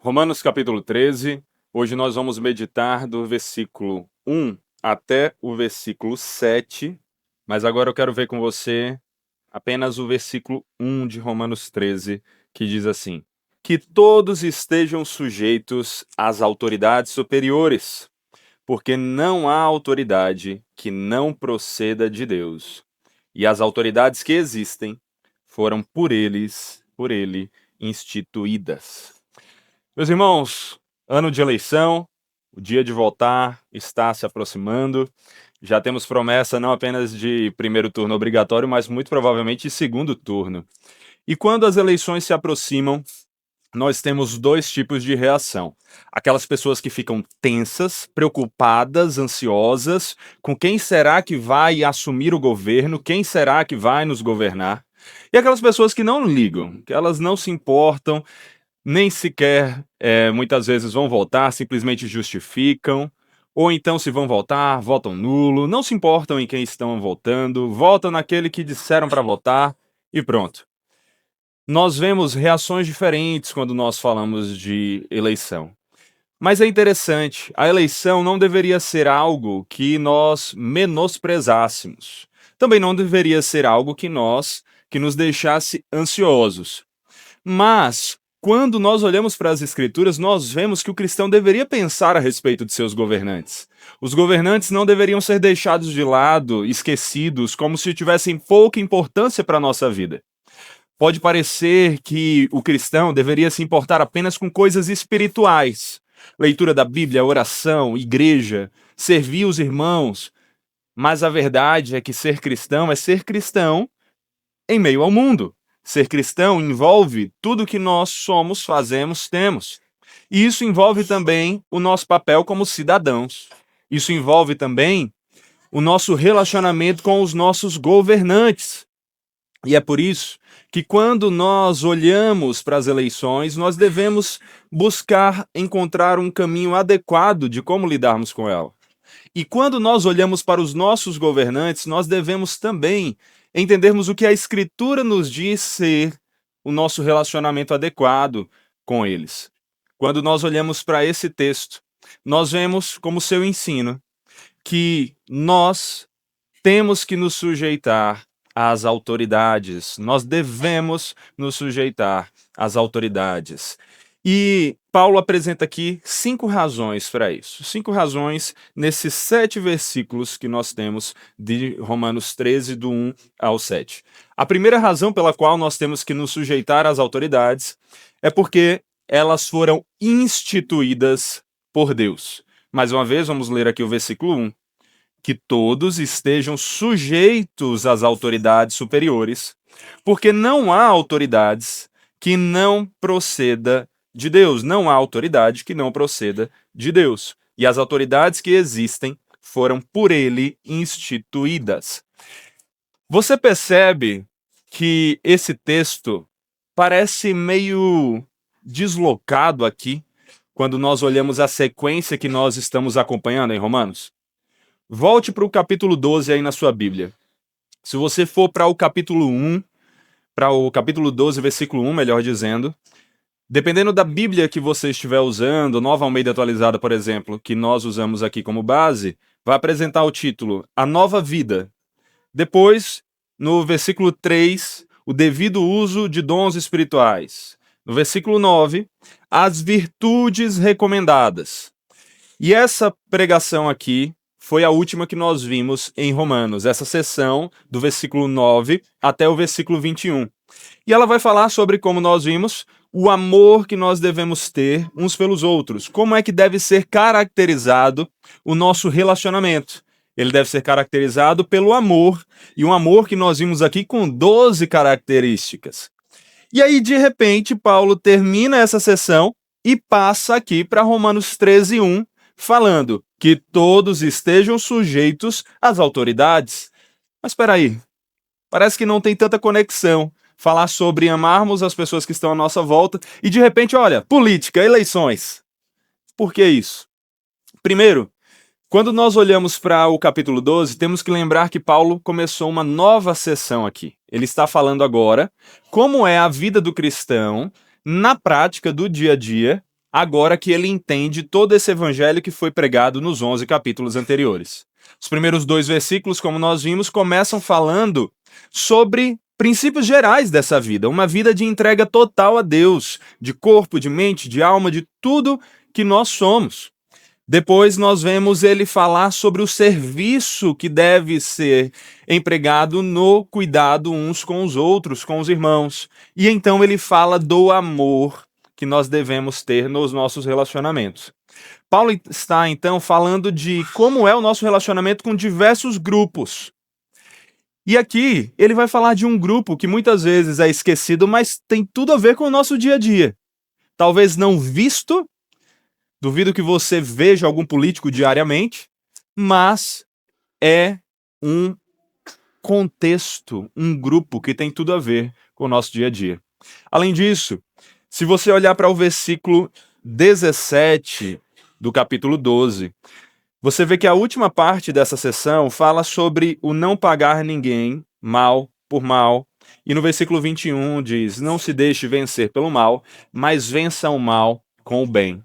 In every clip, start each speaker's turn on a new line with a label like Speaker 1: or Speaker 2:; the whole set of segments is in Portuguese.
Speaker 1: Romanos capítulo 13, hoje nós vamos meditar do versículo 1 até o versículo 7, mas agora eu quero ver com você apenas o versículo 1 de Romanos 13, que diz assim: que todos estejam sujeitos às autoridades superiores, porque não há autoridade que não proceda de Deus, e as autoridades que existem foram por ele instituídas. Meus irmãos, ano de eleição, o dia de votar está se aproximando. Já temos promessa não apenas de primeiro turno obrigatório, mas muito provavelmente de segundo turno. E quando as eleições se aproximam, nós temos dois tipos de reação. Aquelas pessoas que ficam tensas, preocupadas, ansiosas, com quem será que vai assumir o governo, quem será que vai nos governar. E aquelas pessoas que não ligam, que elas não se importam, nem sequer muitas vezes vão votar, simplesmente justificam, ou então se vão votar, votam nulo, não se importam em quem estão votando, votam naquele que disseram para votar e pronto. Nós vemos reações diferentes quando nós falamos de eleição. Mas é interessante, a eleição não deveria ser algo que nós menosprezássemos. Também não deveria ser algo que nos deixasse ansiosos. Mas quando nós olhamos para as Escrituras, nós vemos que o cristão deveria pensar a respeito de seus governantes. Os governantes não deveriam ser deixados de lado, esquecidos, como se tivessem pouca importância para a nossa vida. Pode parecer que o cristão deveria se importar apenas com coisas espirituais. Leitura da Bíblia, oração, igreja, servir os irmãos. Mas a verdade é que ser cristão é ser cristão em meio ao mundo. Ser cristão envolve tudo que nós somos, fazemos, temos. E isso envolve também o nosso papel como cidadãos. Isso envolve também o nosso relacionamento com os nossos governantes. E é por isso que quando nós olhamos para as eleições, nós devemos buscar encontrar um caminho adequado de como lidarmos com ela. E quando nós olhamos para os nossos governantes, nós devemos também entendermos o que a Escritura nos diz ser o nosso relacionamento adequado com eles. Quando nós olhamos para esse texto, nós vemos como seu ensino que nós temos que nos sujeitar às autoridades, nós devemos nos sujeitar às autoridades. E Paulo apresenta aqui 5 razões para isso. 5 razões nesses 7 versículos que nós temos de Romanos 13, do 1 ao 7. A primeira razão pela qual nós temos que nos sujeitar às autoridades é porque elas foram instituídas por Deus. Mais uma vez, vamos ler aqui o versículo 1. Que todos estejam sujeitos às autoridades superiores, porque não há autoridades que não proceda de Deus. Não há autoridade que não proceda de Deus. E as autoridades que existem foram por ele instituídas. Você percebe que esse texto parece meio deslocado aqui, quando nós olhamos a sequência que nós estamos acompanhando em Romanos? Volte para o capítulo 12 aí na sua Bíblia. Se você for para o capítulo 1, para o capítulo 12, versículo 1, melhor dizendo, dependendo da Bíblia que você estiver usando, Nova Almeida Atualizada, por exemplo, que nós usamos aqui como base, vai apresentar o título A Nova Vida. Depois, no versículo 3, o devido uso de dons espirituais. No versículo 9, as virtudes recomendadas. E essa pregação aqui foi a última que nós vimos em Romanos, essa seção do versículo 9 até o versículo 21. E ela vai falar sobre, como nós vimos, o amor que nós devemos ter uns pelos outros. Como é que deve ser caracterizado o nosso relacionamento? Ele deve ser caracterizado pelo amor, e um amor que nós vimos aqui com 12 características. E aí, de repente, Paulo termina essa sessão e passa aqui para Romanos 13, 1, falando que todos estejam sujeitos às autoridades. Mas espera aí, parece que não tem tanta conexão falar sobre amarmos as pessoas que estão à nossa volta e de repente, olha, política, eleições. Por que isso? Primeiro, quando nós olhamos para o capítulo 12, temos que lembrar que Paulo começou uma nova sessão aqui. Ele está falando agora como é a vida do cristão na prática do dia a dia, agora que ele entende todo esse evangelho que foi pregado nos 11 capítulos anteriores. Os primeiros 2 versículos, como nós vimos, começam falando sobre princípios gerais dessa vida, uma vida de entrega total a Deus, de corpo, de mente, de alma, de tudo que nós somos. Depois nós vemos ele falar sobre o serviço que deve ser empregado no cuidado uns com os outros, com os irmãos. E então ele fala do amor que nós devemos ter nos nossos relacionamentos. Paulo está então falando de como é o nosso relacionamento com diversos grupos. E aqui ele vai falar de um grupo que muitas vezes é esquecido, mas tem tudo a ver com o nosso dia a dia. Talvez não visto, duvido que você veja algum político diariamente, mas é um contexto, um grupo que tem tudo a ver com o nosso dia a dia. Além disso, se você olhar para o versículo 17 do capítulo 12, você vê que a última parte dessa sessão fala sobre o não pagar ninguém mal por mal. E no versículo 21 diz: não se deixe vencer pelo mal, mas vença o mal com o bem.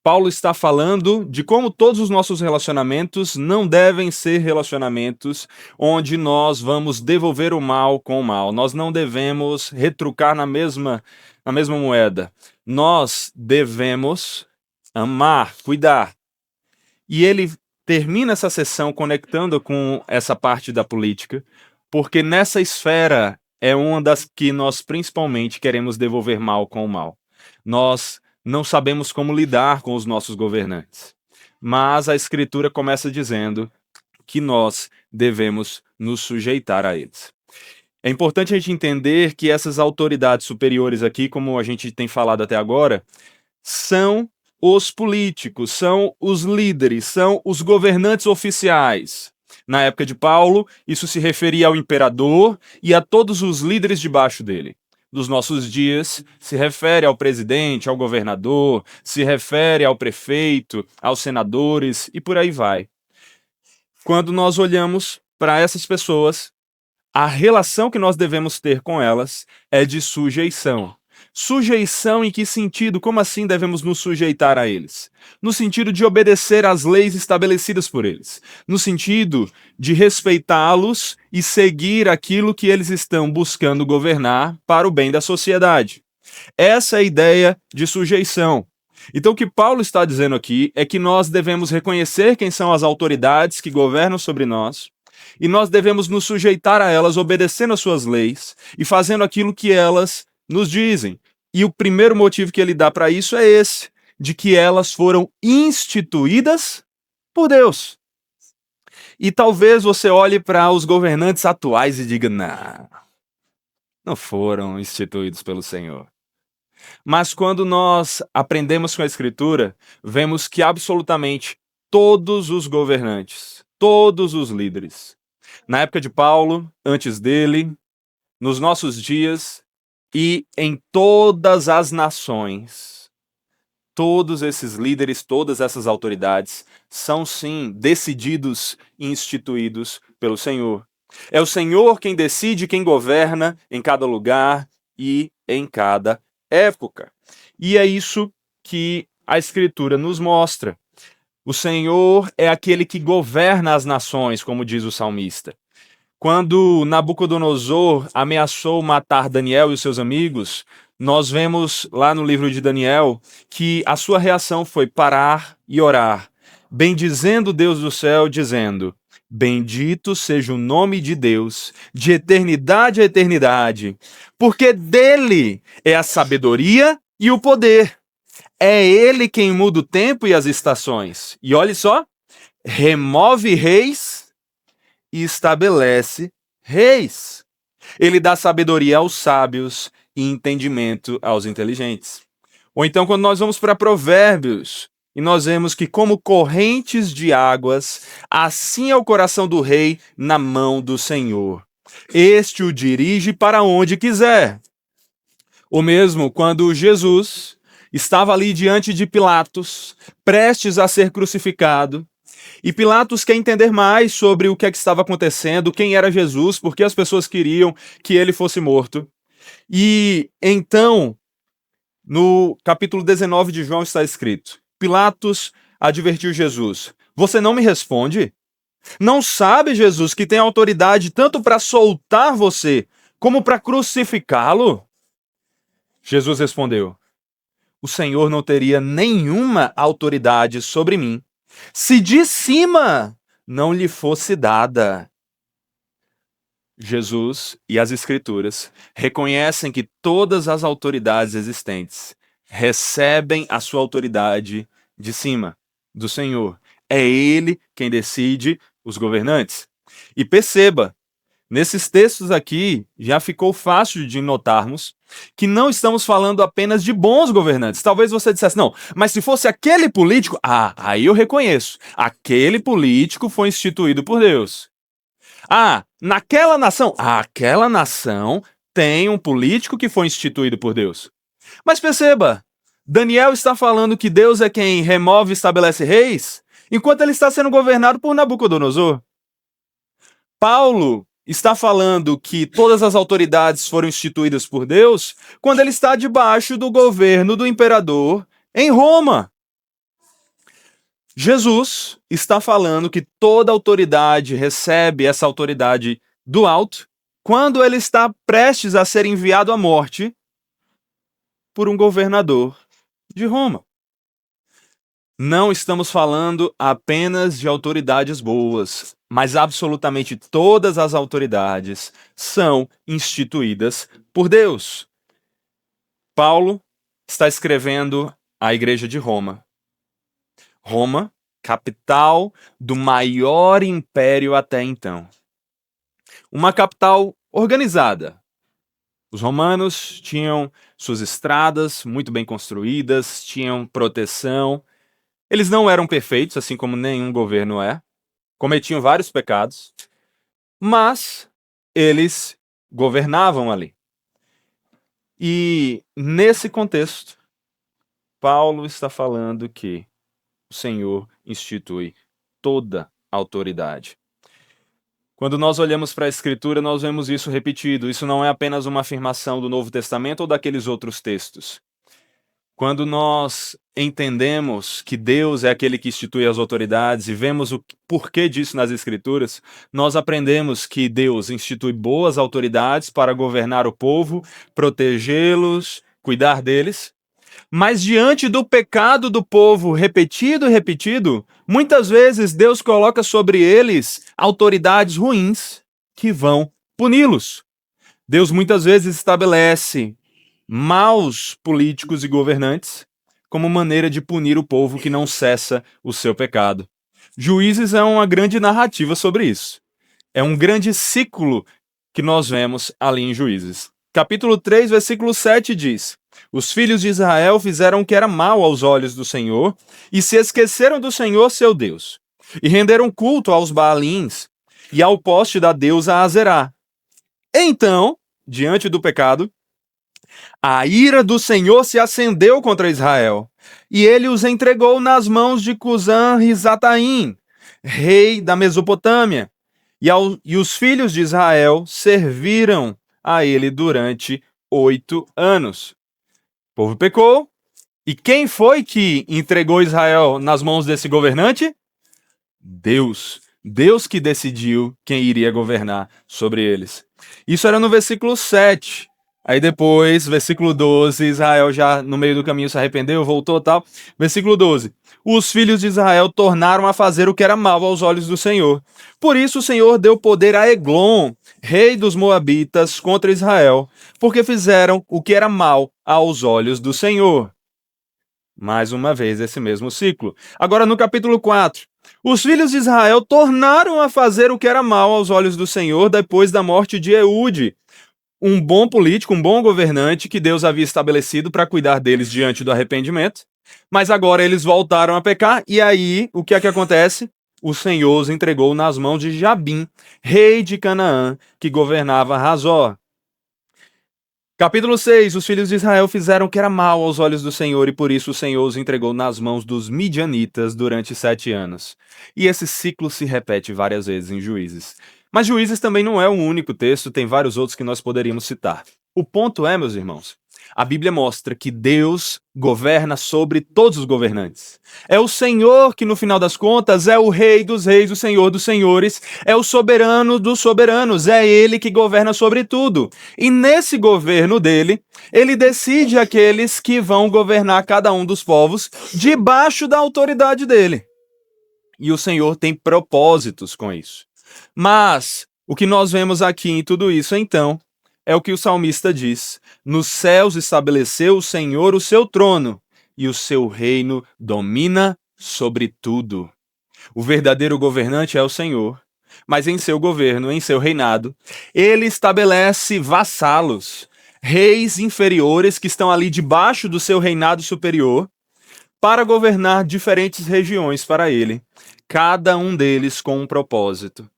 Speaker 1: Paulo está falando de como todos os nossos relacionamentos não devem ser relacionamentos onde nós vamos devolver o mal com o mal. Nós não devemos retrucar na mesma moeda. Nós devemos amar, cuidar. E ele termina essa sessão conectando com essa parte da política, porque nessa esfera é uma das que nós principalmente queremos devolver mal com o mal. Nós não sabemos como lidar com os nossos governantes. Mas a Escritura começa dizendo que nós devemos nos sujeitar a eles. É importante a gente entender que essas autoridades superiores aqui, como a gente tem falado até agora, são os políticos, são os líderes, são os governantes oficiais. Na época de Paulo, isso se referia ao imperador e a todos os líderes debaixo dele. Dos nossos dias, se refere ao presidente, ao governador, se refere ao prefeito, aos senadores e por aí vai. Quando nós olhamos para essas pessoas, a relação que nós devemos ter com elas é de sujeição. Sujeição em que sentido? Como assim devemos nos sujeitar a eles? No sentido de obedecer às leis estabelecidas por eles. No sentido de respeitá-los e seguir aquilo que eles estão buscando governar para o bem da sociedade. Essa é a ideia de sujeição. Então o que Paulo está dizendo aqui é que nós devemos reconhecer quem são as autoridades que governam sobre nós, e nós devemos nos sujeitar a elas, obedecendo às suas leis e fazendo aquilo que elas nos dizem. E o primeiro motivo que ele dá para isso é esse, de que elas foram instituídas por Deus. E talvez você olhe para os governantes atuais e diga: não foram instituídos pelo Senhor. Mas quando nós aprendemos com a Escritura, vemos que absolutamente todos os governantes, todos os líderes, na época de Paulo, antes dele, nos nossos dias e em todas as nações, todos esses líderes, todas essas autoridades são sim decididos e instituídos pelo Senhor. É o Senhor quem decide, quem governa em cada lugar e em cada época. E é isso que a Escritura nos mostra. O Senhor é aquele que governa as nações, como diz o salmista. Quando Nabucodonosor ameaçou matar Daniel e os seus amigos, nós vemos lá no livro de Daniel que a sua reação foi parar e orar, bendizendo o Deus do céu, dizendo: bendito seja o nome de Deus, de eternidade a eternidade, porque dele é a sabedoria e o poder. É ele quem muda o tempo e as estações. E olhe só, remove reis e estabelece reis. Ele dá sabedoria aos sábios e entendimento aos inteligentes. Ou então, quando nós vamos para Provérbios, e nós vemos que como correntes de águas, assim é o coração do rei na mão do Senhor. Este o dirige para onde quiser. O mesmo quando Jesus estava ali diante de Pilatos, prestes a ser crucificado, e Pilatos quer entender mais sobre o que é que estava acontecendo, quem era Jesus, porque as pessoas queriam que ele fosse morto. E então No capítulo 19 de João está escrito: Pilatos advertiu Jesus: Você não me responde? Não sabe, Jesus, que tem autoridade tanto para soltar você como para crucificá-lo? Jesus respondeu: O Senhor não teria nenhuma autoridade sobre mim se de cima não lhe fosse dada. Jesus e as Escrituras reconhecem que todas as autoridades existentes recebem a sua autoridade de cima, do Senhor. É Ele quem decide os governantes. E perceba, nesses textos aqui já ficou fácil de notarmos que não estamos falando apenas de bons governantes. Talvez você dissesse, não, mas se fosse aquele político, aí eu reconheço. Aquele político foi instituído por Deus. Naquela nação, aquela nação tem um político que foi instituído por Deus. Mas perceba, Daniel está falando que Deus é quem remove e estabelece reis, enquanto ele está sendo governado por Nabucodonosor. Paulo está falando que todas as autoridades foram instituídas por Deus quando ele está debaixo do governo do imperador em Roma. Jesus está falando que toda autoridade recebe essa autoridade do alto quando ele está prestes a ser enviado à morte por um governador de Roma. Não estamos falando apenas de autoridades boas, mas absolutamente todas as autoridades são instituídas por Deus. Paulo está escrevendo à igreja de Roma. Roma, capital do maior império até então. Uma capital organizada. Os romanos tinham suas estradas muito bem construídas, tinham proteção. Eles não eram perfeitos, assim como nenhum governo é. Cometiam vários pecados, mas eles governavam ali. E nesse contexto, Paulo está falando que o Senhor institui toda a autoridade. Quando nós olhamos para a Escritura, nós vemos isso repetido. Isso não é apenas uma afirmação do Novo Testamento ou daqueles outros textos. Quando nós entendemos que Deus é aquele que institui as autoridades e vemos o porquê disso nas Escrituras, nós aprendemos que Deus institui boas autoridades para governar o povo, protegê-los, cuidar deles. Mas diante do pecado do povo repetido e repetido, muitas vezes Deus coloca sobre eles autoridades ruins que vão puni-los. Deus muitas vezes estabelece maus políticos e governantes como maneira de punir o povo que não cessa o seu pecado. Juízes é uma grande narrativa sobre isso. É um grande ciclo que nós vemos ali em Juízes. Capítulo 3, versículo 7 diz: Os filhos de Israel fizeram o que era mal aos olhos do Senhor e se esqueceram do Senhor seu Deus, e renderam culto aos Baalins e ao poste da deusa Azerá. Então, diante do pecado, a ira do Senhor se acendeu contra Israel, e ele os entregou nas mãos de Cusã-Risataim, rei da Mesopotâmia, e os filhos de Israel serviram a ele durante 8 anos. O povo pecou, e quem foi que entregou Israel nas mãos desse governante? Deus. Deus que decidiu quem iria governar sobre eles. Isso era no versículo 7. Aí depois, versículo 12, Israel já no meio do caminho se arrependeu, voltou e tal. Versículo 12. Os filhos de Israel tornaram a fazer o que era mal aos olhos do Senhor. Por isso o Senhor deu poder a Eglon, rei dos Moabitas, contra Israel, porque fizeram o que era mal aos olhos do Senhor. Mais uma vez esse mesmo ciclo. Agora no capítulo 4. Os filhos de Israel tornaram a fazer o que era mal aos olhos do Senhor depois da morte de Eude, um bom político, um bom governante que Deus havia estabelecido para cuidar deles diante do arrependimento. Mas agora eles voltaram a pecar, e aí o que é que acontece? O Senhor os entregou nas mãos de Jabim, rei de Canaã, que governava Hazor. Capítulo 6. Os filhos de Israel fizeram o que era mal aos olhos do Senhor, e por isso o Senhor os entregou nas mãos dos midianitas durante 7 anos. E esse ciclo se repete várias vezes em Juízes. Mas Juízes também não é o único texto, tem vários outros que nós poderíamos citar. O ponto é, meus irmãos, A Bíblia mostra que Deus governa sobre todos os governantes. É o Senhor que, no final das contas, é o Rei dos reis, o Senhor dos senhores, é o soberano dos soberanos, é Ele que governa sobre tudo. E nesse governo dele, ele decide aqueles que vão governar cada um dos povos debaixo da autoridade dele. E o Senhor tem propósitos com isso. Mas o que nós vemos aqui em tudo isso, então, é o que o salmista diz: nos céus estabeleceu o Senhor o seu trono, e o seu reino domina sobre tudo. O verdadeiro governante é o Senhor, mas em seu governo, em seu reinado, ele estabelece vassalos, reis inferiores que estão ali debaixo do seu reinado superior, para governar diferentes regiões para ele, cada um deles com um propósito.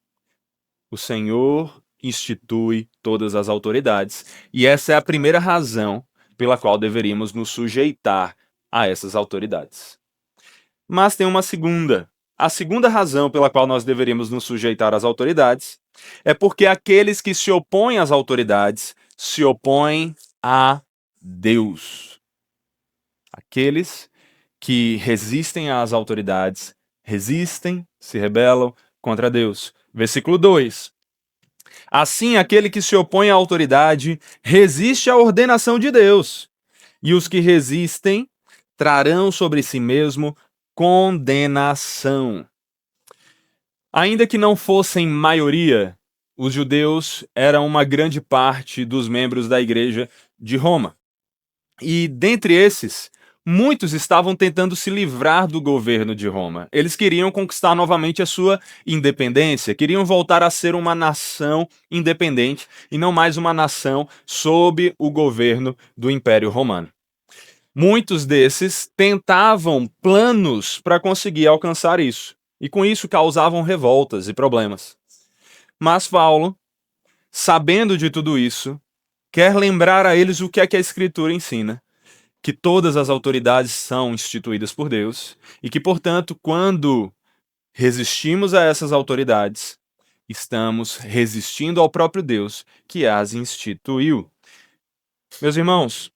Speaker 1: O Senhor institui todas as autoridades, e essa é a primeira razão pela qual deveríamos nos sujeitar a essas autoridades. Mas tem uma segunda. A segunda razão pela qual nós deveríamos nos sujeitar às autoridades é porque aqueles que se opõem às autoridades se opõem a Deus. Aqueles que resistem às autoridades resistem, se rebelam contra Deus. Versículo 2. Assim, aquele que se opõe à autoridade resiste à ordenação de Deus, e os que resistem trarão sobre si mesmo condenação. Ainda que não fossem maioria, os judeus eram uma grande parte dos membros da Igreja de Roma. E dentre esses, muitos estavam tentando se livrar do governo de Roma. Eles queriam conquistar novamente a sua independência, queriam voltar a ser uma nação independente e não mais uma nação sob o governo do Império Romano. Muitos desses tentavam planos para conseguir alcançar isso, e com isso causavam revoltas e problemas. Mas Paulo, sabendo de tudo isso, quer lembrar a eles o que é que a Escritura ensina: que todas as autoridades são instituídas por Deus e que, portanto, quando resistimos a essas autoridades, estamos resistindo ao próprio Deus que as instituiu. Meus irmãos,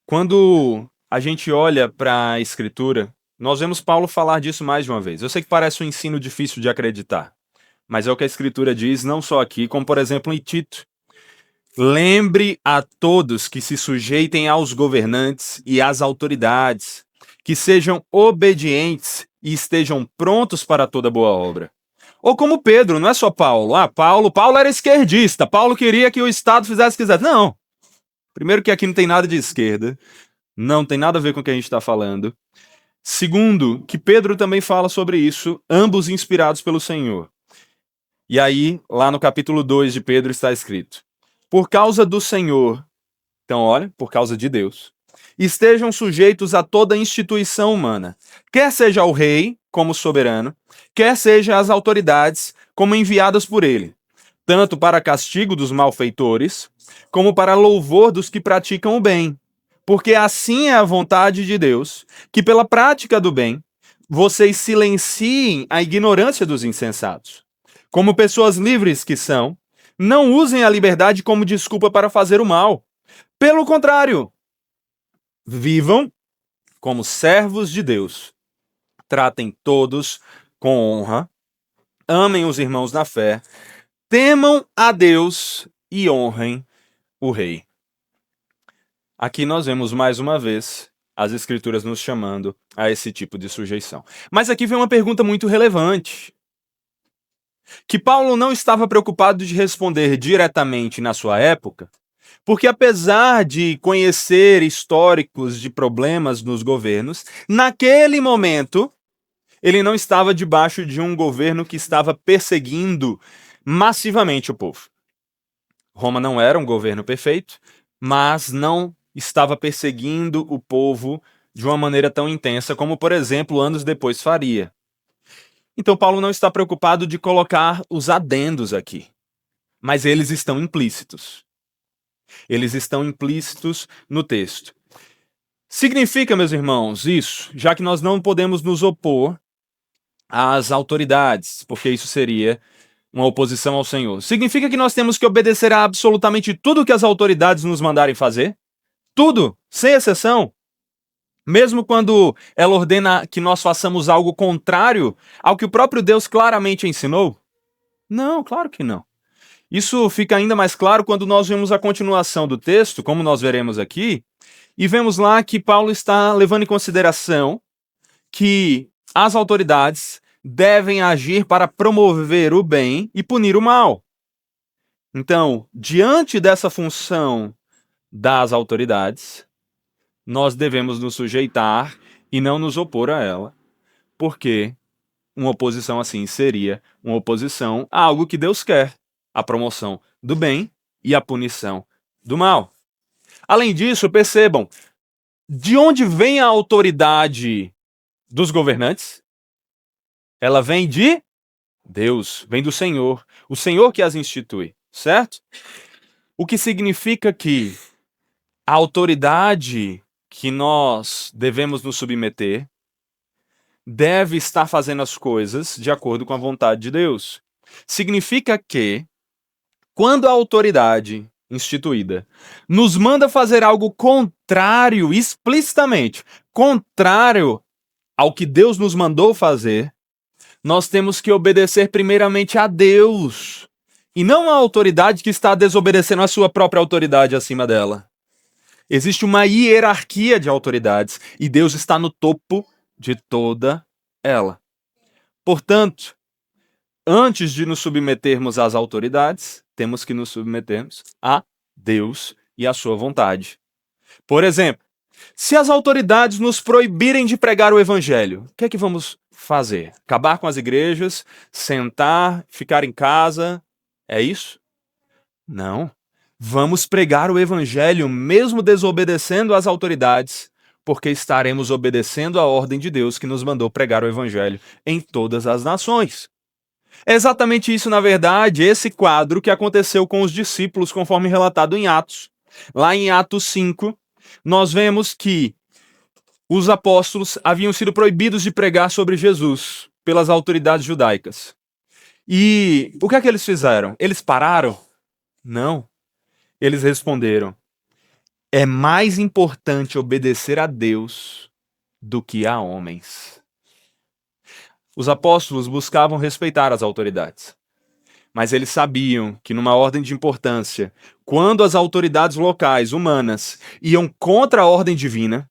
Speaker 1: quando a gente olha para a Escritura, nós vemos Paulo falar disso mais de uma vez. Eu sei que parece um ensino difícil de acreditar, mas é o que a Escritura diz, não só aqui, como por exemplo em Tito. Lembre a todos que se sujeitem aos governantes e às autoridades, que sejam obedientes e estejam prontos para toda boa obra. Ou como Pedro, não é só Paulo. Paulo era esquerdista, Paulo queria que o Estado fizesse o que quisesse. Não. Primeiro que aqui não tem nada de esquerda, não tem nada a ver com o que a gente está falando. Segundo, que Pedro também fala sobre isso, ambos inspirados pelo Senhor. E aí, lá no capítulo 2 de Pedro está escrito: por causa do Senhor, então olha, por causa de Deus, estejam sujeitos a toda instituição humana, quer seja o rei como soberano, quer seja as autoridades como enviadas por ele, tanto para castigo dos malfeitores, como para louvor dos que praticam o bem. Porque assim é a vontade de Deus, que pela prática do bem, vocês silenciem a ignorância dos insensatos. Como pessoas livres que são, não usem a liberdade como desculpa para fazer o mal. Pelo contrário, vivam como servos de Deus. Tratem todos com honra, amem os irmãos na fé, temam a Deus e honrem o rei. Aqui nós vemos mais uma vez as Escrituras nos chamando a esse tipo de sujeição. Mas aqui vem uma pergunta muito relevante, que Paulo não estava preocupado de responder diretamente na sua época, porque apesar de conhecer históricos de problemas nos governos, naquele momento ele não estava debaixo de um governo que estava perseguindo massivamente o povo. Roma não era um governo perfeito, mas não estava perseguindo o povo de uma maneira tão intensa como, por exemplo, anos depois faria. Então Paulo não está preocupado de colocar os adendos aqui, mas eles estão implícitos. Eles estão implícitos no texto. Significa, meus irmãos, isso, já que nós não podemos nos opor às autoridades, porque isso seria uma oposição ao Senhor? Significa que nós temos que obedecer a absolutamente tudo que as autoridades nos mandarem fazer? Tudo, sem exceção? Mesmo quando ela ordena que nós façamos algo contrário ao que o próprio Deus claramente ensinou? Não, claro que não. Isso fica ainda mais claro quando nós vemos a continuação do texto, como nós veremos aqui, e vemos lá que Paulo está levando em consideração que as autoridades devem agir para promover o bem e punir o mal. Então, diante dessa função das autoridades, nós devemos nos sujeitar e não nos opor a ela, porque uma oposição assim seria uma oposição a algo que Deus quer, a promoção do bem e a punição do mal. Além disso, percebam, de onde vem a autoridade dos governantes? Ela vem de Deus, vem do Senhor, o Senhor que as institui, certo? O que significa que a autoridade que nós devemos nos submeter deve estar fazendo as coisas de acordo com a vontade de Deus. Significa que, quando a autoridade instituída nos manda fazer algo contrário, explicitamente, contrário ao que Deus nos mandou fazer, nós temos que obedecer primeiramente a Deus, e não à autoridade que está desobedecendo a sua própria autoridade acima dela. Existe uma hierarquia de autoridades, e Deus está no topo de toda ela. Portanto, antes de nos submetermos às autoridades, temos que nos submetermos a Deus e à sua vontade. Por exemplo, se as autoridades nos proibirem de pregar o evangelho, o que é que vamos fazer? Acabar com as igrejas, sentar, ficar em casa? É isso? Não. Vamos pregar o evangelho mesmo desobedecendo às autoridades, porque estaremos obedecendo a ordem de Deus que nos mandou pregar o evangelho em todas as nações. É exatamente isso, na verdade, esse quadro que aconteceu com os discípulos, conforme relatado em Atos. Lá em Atos 5, nós vemos que os apóstolos haviam sido proibidos de pregar sobre Jesus pelas autoridades judaicas. E o que é que eles fizeram? Eles pararam? Não. Eles responderam: é mais importante obedecer a Deus do que a homens. Os apóstolos buscavam respeitar as autoridades, mas eles sabiam que, numa ordem de importância, quando as autoridades locais, humanas, iam contra a ordem divina,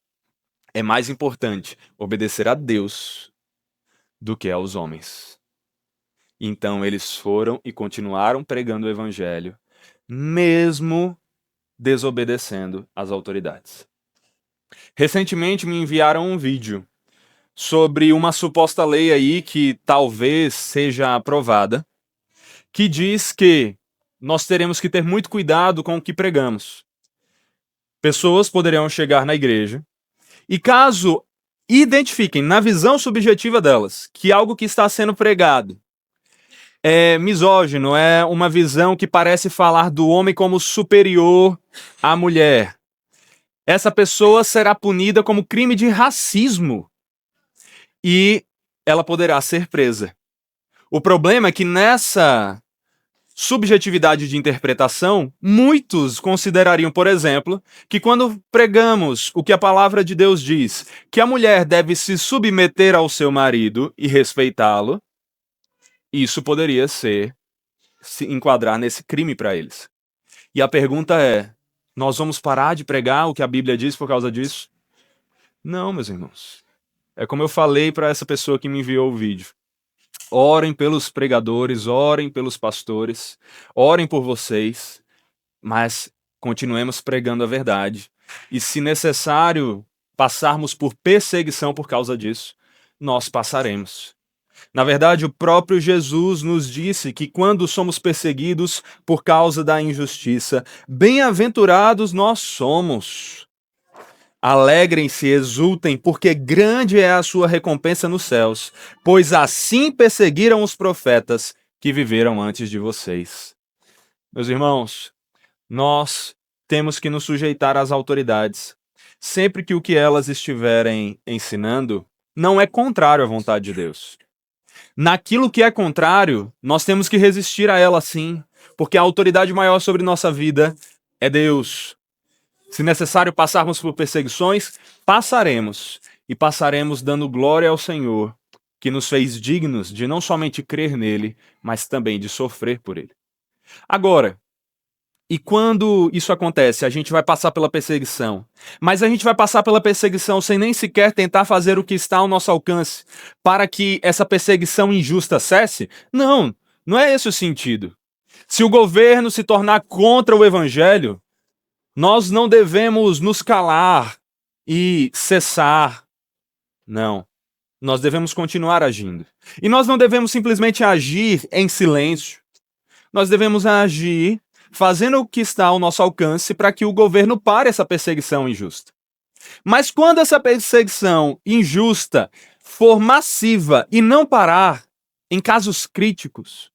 Speaker 1: é mais importante obedecer a Deus do que aos homens. Então eles foram e continuaram pregando o evangelho, mesmo desobedecendo às autoridades. Recentemente me enviaram um vídeo sobre uma suposta lei aí que talvez seja aprovada, que diz que nós teremos que ter muito cuidado com o que pregamos. Pessoas poderão chegar na igreja e, caso identifiquem na visão subjetiva delas que algo que está sendo pregado é misógino, é uma visão que parece falar do homem como superior à mulher, essa pessoa será punida como crime de racismo e ela poderá ser presa. O problema é que nessa subjetividade de interpretação, muitos considerariam, por exemplo, que quando pregamos o que a palavra de Deus diz, que a mulher deve se submeter ao seu marido e respeitá-lo, isso poderia se enquadrar nesse crime para eles. E a pergunta é: nós vamos parar de pregar o que a Bíblia diz por causa disso? Não, meus irmãos. É como eu falei para essa pessoa que me enviou o vídeo. Orem pelos pregadores, orem pelos pastores, orem por vocês, mas continuemos pregando a verdade. E se necessário passarmos por perseguição por causa disso, nós passaremos. Na verdade, o próprio Jesus nos disse que quando somos perseguidos por causa da injustiça, bem-aventurados nós somos. Alegrem-se, exultem, porque grande é a sua recompensa nos céus, pois assim perseguiram os profetas que viveram antes de vocês. Meus irmãos, nós temos que nos sujeitar às autoridades, sempre que o que elas estiverem ensinando não é contrário à vontade de Deus. Naquilo que é contrário, nós temos que resistir a ela sim, porque a autoridade maior sobre nossa vida é Deus. Se necessário passarmos por perseguições, passaremos, e passaremos dando glória ao Senhor, que nos fez dignos de não somente crer nele, mas também de sofrer por ele. Agora, e quando isso acontece, a gente vai passar pela perseguição. Mas a gente vai passar pela perseguição sem nem sequer tentar fazer o que está ao nosso alcance para que essa perseguição injusta cesse? Não, não é esse o sentido. Se o governo se tornar contra o evangelho, nós não devemos nos calar e cessar. Não. Nós devemos continuar agindo. E nós não devemos simplesmente agir em silêncio. Nós devemos agir fazendo o que está ao nosso alcance para que o governo pare essa perseguição injusta. Mas quando essa perseguição injusta for massiva e não parar, em casos críticos,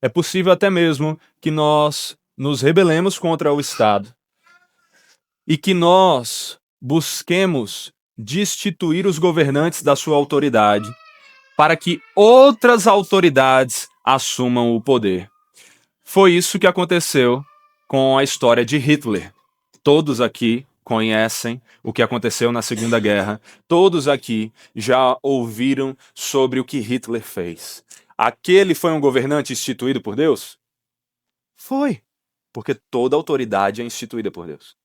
Speaker 1: é possível até mesmo que nós nos rebelemos contra o Estado e que nós busquemos destituir os governantes da sua autoridade para que outras autoridades assumam o poder. Foi isso que aconteceu com a história de Hitler. Todos aqui conhecem o que aconteceu na Segunda Guerra. Todos aqui já ouviram sobre o que Hitler fez. Aquele foi um governante instituído por Deus? Foi, porque toda autoridade é instituída por Deus.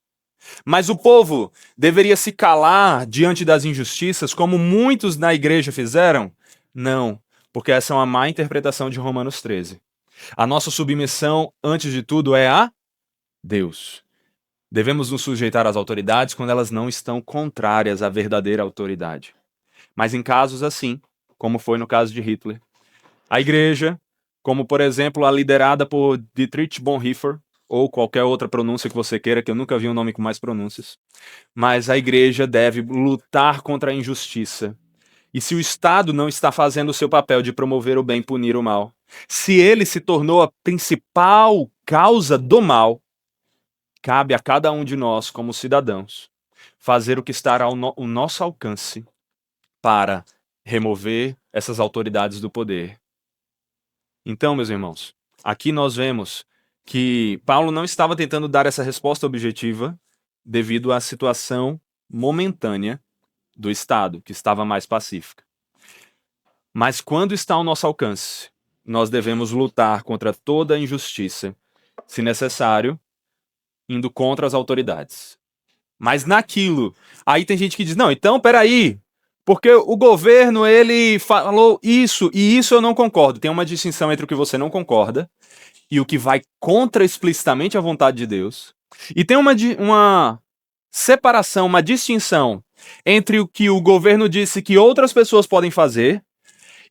Speaker 1: Mas o povo deveria se calar diante das injustiças, como muitos na igreja fizeram? Não, porque essa é uma má interpretação de Romanos 13. A nossa submissão, antes de tudo, é a Deus. Devemos nos sujeitar às autoridades quando elas não estão contrárias à verdadeira autoridade. Mas em casos assim, como foi no caso de Hitler, a igreja, como por exemplo a liderada por Dietrich Bonhoeffer, ou qualquer outra pronúncia que você queira, que eu nunca vi um nome com mais pronúncias, mas a igreja deve lutar contra a injustiça. E se o Estado não está fazendo o seu papel de promover o bem e punir o mal, se ele se tornou a principal causa do mal, cabe a cada um de nós, como cidadãos, fazer o que está ao nosso alcance para remover essas autoridades do poder. Então, meus irmãos, aqui nós vemos que Paulo não estava tentando dar essa resposta objetiva devido à situação momentânea do Estado, que estava mais pacífica. Mas quando está ao nosso alcance, nós devemos lutar contra toda a injustiça, se necessário, indo contra as autoridades. Mas naquilo, aí tem gente que diz, não, então peraí, porque o governo, ele falou isso, e isso eu não concordo. Tem uma distinção entre o que você não concorda e o que vai contra explicitamente a vontade de Deus. E tem uma separação, uma distinção entre o que o governo disse que outras pessoas podem fazer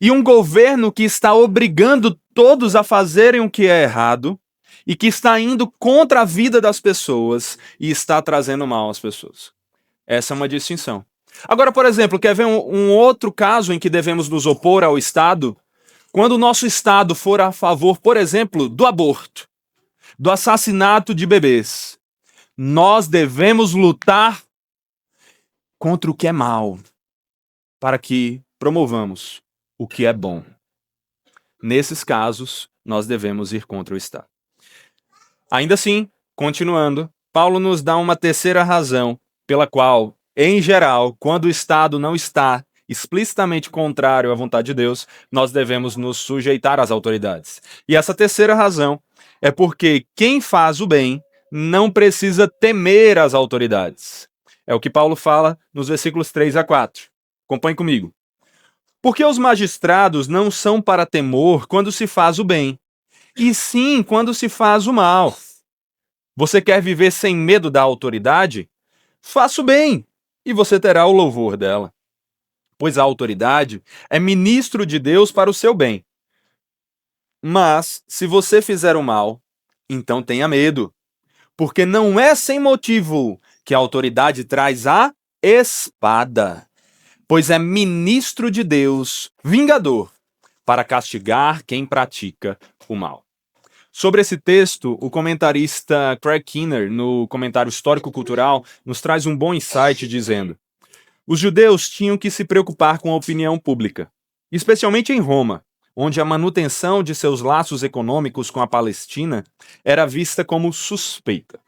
Speaker 1: e um governo que está obrigando todos a fazerem o que é errado e que está indo contra a vida das pessoas e está trazendo mal às pessoas. Essa é uma distinção. Agora, por exemplo, quer ver um outro caso em que devemos nos opor ao Estado? Quando o nosso Estado for a favor, por exemplo, do aborto, do assassinato de bebês, nós devemos lutar contra o que é mal, para que promovamos o que é bom. Nesses casos, nós devemos ir contra o Estado. Ainda assim, continuando, Paulo nos dá uma terceira razão pela qual, em geral, quando o Estado não está explicitamente contrário à vontade de Deus, nós devemos nos sujeitar às autoridades. E essa terceira razão é porque quem faz o bem não precisa temer as autoridades. É o que Paulo fala nos versículos 3 a 4. Acompanhe comigo. Porque os magistrados não são para temor quando se faz o bem, e sim quando se faz o mal. Você quer viver sem medo da autoridade? Faça o bem, e você terá o louvor dela. Pois a autoridade é ministro de Deus para o seu bem. Mas, se você fizer o mal, então tenha medo, porque não é sem motivo que a autoridade traz a espada, pois é ministro de Deus, vingador, para castigar quem pratica o mal. Sobre esse texto, o comentarista Craig Keener, no comentário histórico-cultural, nos traz um bom insight dizendo: os judeus tinham que se preocupar com a opinião pública. especialmente em Roma, onde a manutenção de seus laços econômicos com a Palestina era vista como suspeita.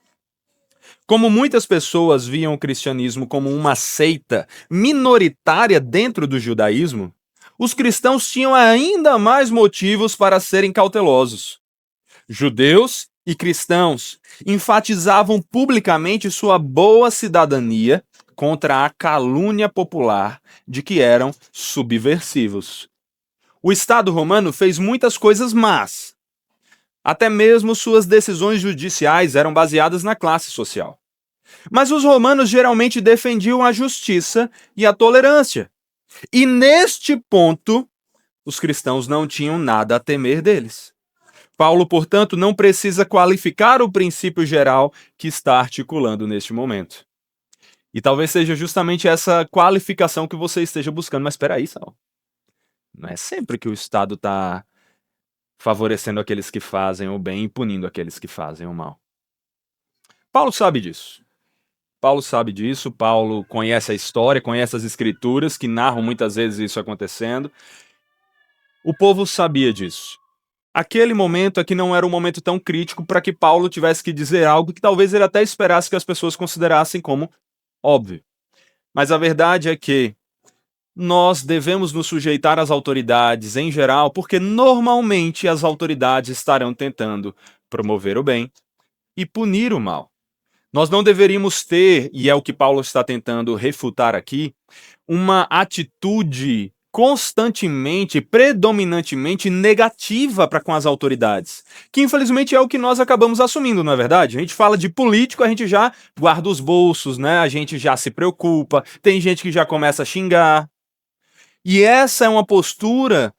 Speaker 1: Como muitas pessoas viam o cristianismo como uma seita minoritária dentro do judaísmo, os cristãos tinham ainda mais motivos para serem cautelosos. Judeus e cristãos enfatizavam publicamente sua boa cidadania contra a calúnia popular de que eram subversivos. O Estado romano fez muitas coisas más. Até mesmo suas decisões judiciais eram baseadas na classe social. Mas os romanos geralmente defendiam a justiça e a tolerância. E neste ponto, os cristãos não tinham nada a temer deles. Paulo, portanto, não precisa qualificar o princípio geral que está articulando neste momento. E talvez seja justamente essa qualificação que você esteja buscando. Mas espera aí, Sal. Não é sempre que o Estado está favorecendo aqueles que fazem o bem e punindo aqueles que fazem o mal. Paulo sabe disso. Paulo conhece a história, conhece as escrituras que narram muitas vezes isso acontecendo. O povo sabia disso. Aquele momento aqui não era um momento tão crítico para que Paulo tivesse que dizer algo que talvez ele até esperasse que as pessoas considerassem como óbvio. Mas a verdade é que nós devemos nos sujeitar às autoridades em geral, porque normalmente as autoridades estarão tentando promover o bem e punir o mal. Nós não deveríamos ter, e é o que Paulo está tentando refutar aqui, uma atitude constantemente, predominantemente negativa para com as autoridades, que infelizmente é o que nós acabamos assumindo, não é verdade? A gente fala de político, a gente já guarda os bolsos, né? A gente já se preocupa, tem gente que já começa a xingar. E essa é uma postura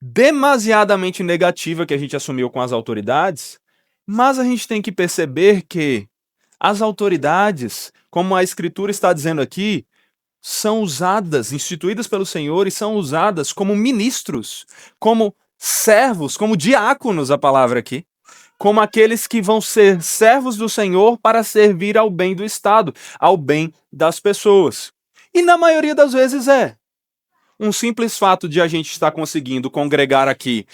Speaker 1: demasiadamente negativa que a gente assumiu com as autoridades, mas a gente tem que perceber que as autoridades, como a Escritura está dizendo aqui, são usadas, instituídas pelo Senhor e são usadas como ministros, como servos, como diáconos, a palavra aqui, como aqueles que vão ser servos do Senhor para servir ao bem do Estado, ao bem das pessoas. E na maioria das vezes um simples fato de a gente estar conseguindo congregar aqui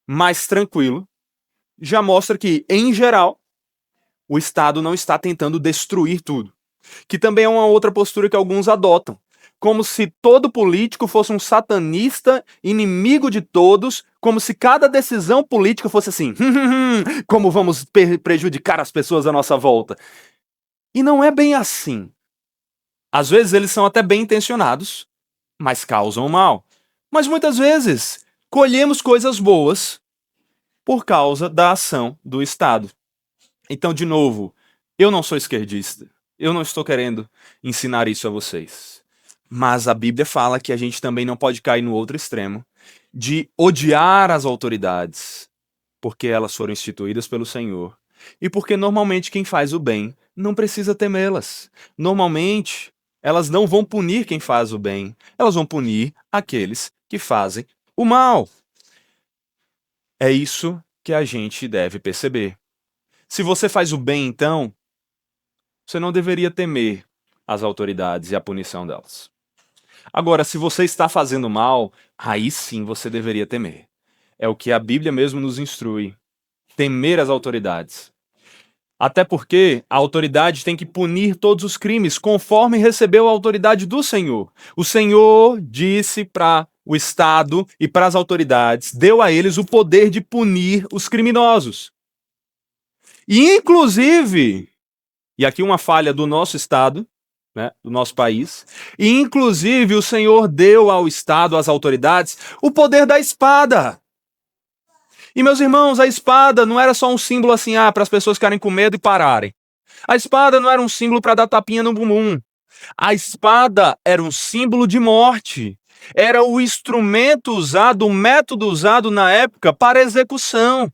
Speaker 1: mais tranquilo já mostra que, em geral, o Estado não está tentando destruir tudo. Que também é uma outra postura que alguns adotam. Como se todo político fosse um satanista, inimigo de todos, como se cada decisão política fosse assim, como vamos prejudicar as pessoas à nossa volta. E não é bem assim. Às vezes eles são até bem intencionados, mas causam mal. Mas muitas vezes colhemos coisas boas por causa da ação do Estado. Então, de novo, eu não sou esquerdista. Eu não estou querendo ensinar isso a vocês. Mas a Bíblia fala que a gente também não pode cair no outro extremo de odiar as autoridades, porque elas foram instituídas pelo Senhor. E porque normalmente quem faz o bem não precisa temê-las. Normalmente, elas não vão punir quem faz o bem, elas vão punir aqueles que fazem o mal. É isso que a gente deve perceber. Se você faz o bem, então, você não deveria temer as autoridades e a punição delas. Agora, se você está fazendo mal, aí sim você deveria temer. É o que a Bíblia mesmo nos instrui. Temer as autoridades. Até porque a autoridade tem que punir todos os crimes conforme recebeu a autoridade do Senhor. O Senhor disse para o Estado e para as autoridades, deu a eles o poder de punir os criminosos. E inclusive, e aqui uma falha do nosso Estado, né, do nosso país, e inclusive o Senhor deu ao Estado, às autoridades, o poder da espada. E, meus irmãos, a espada não era só um símbolo assim, para as pessoas ficarem com medo e pararem. A espada não era um símbolo para dar tapinha no bumbum. A espada era um símbolo de morte. Era o instrumento usado, o método usado na época para execução.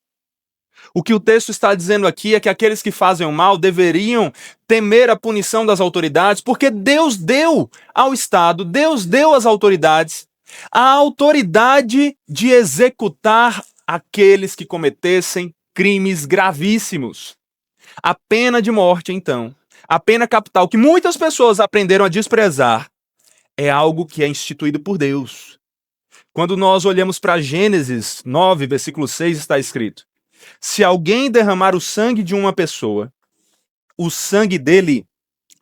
Speaker 1: O que o texto está dizendo aqui é que aqueles que fazem o mal deveriam temer a punição das autoridades, porque Deus deu ao Estado, Deus deu às autoridades a autoridade de executar aqueles que cometessem crimes gravíssimos. A pena de morte, então, a pena capital, que muitas pessoas aprenderam a desprezar, é algo que é instituído por Deus. Quando nós olhamos para Gênesis 9, versículo 6, está escrito: se alguém derramar o sangue de uma pessoa, o sangue dele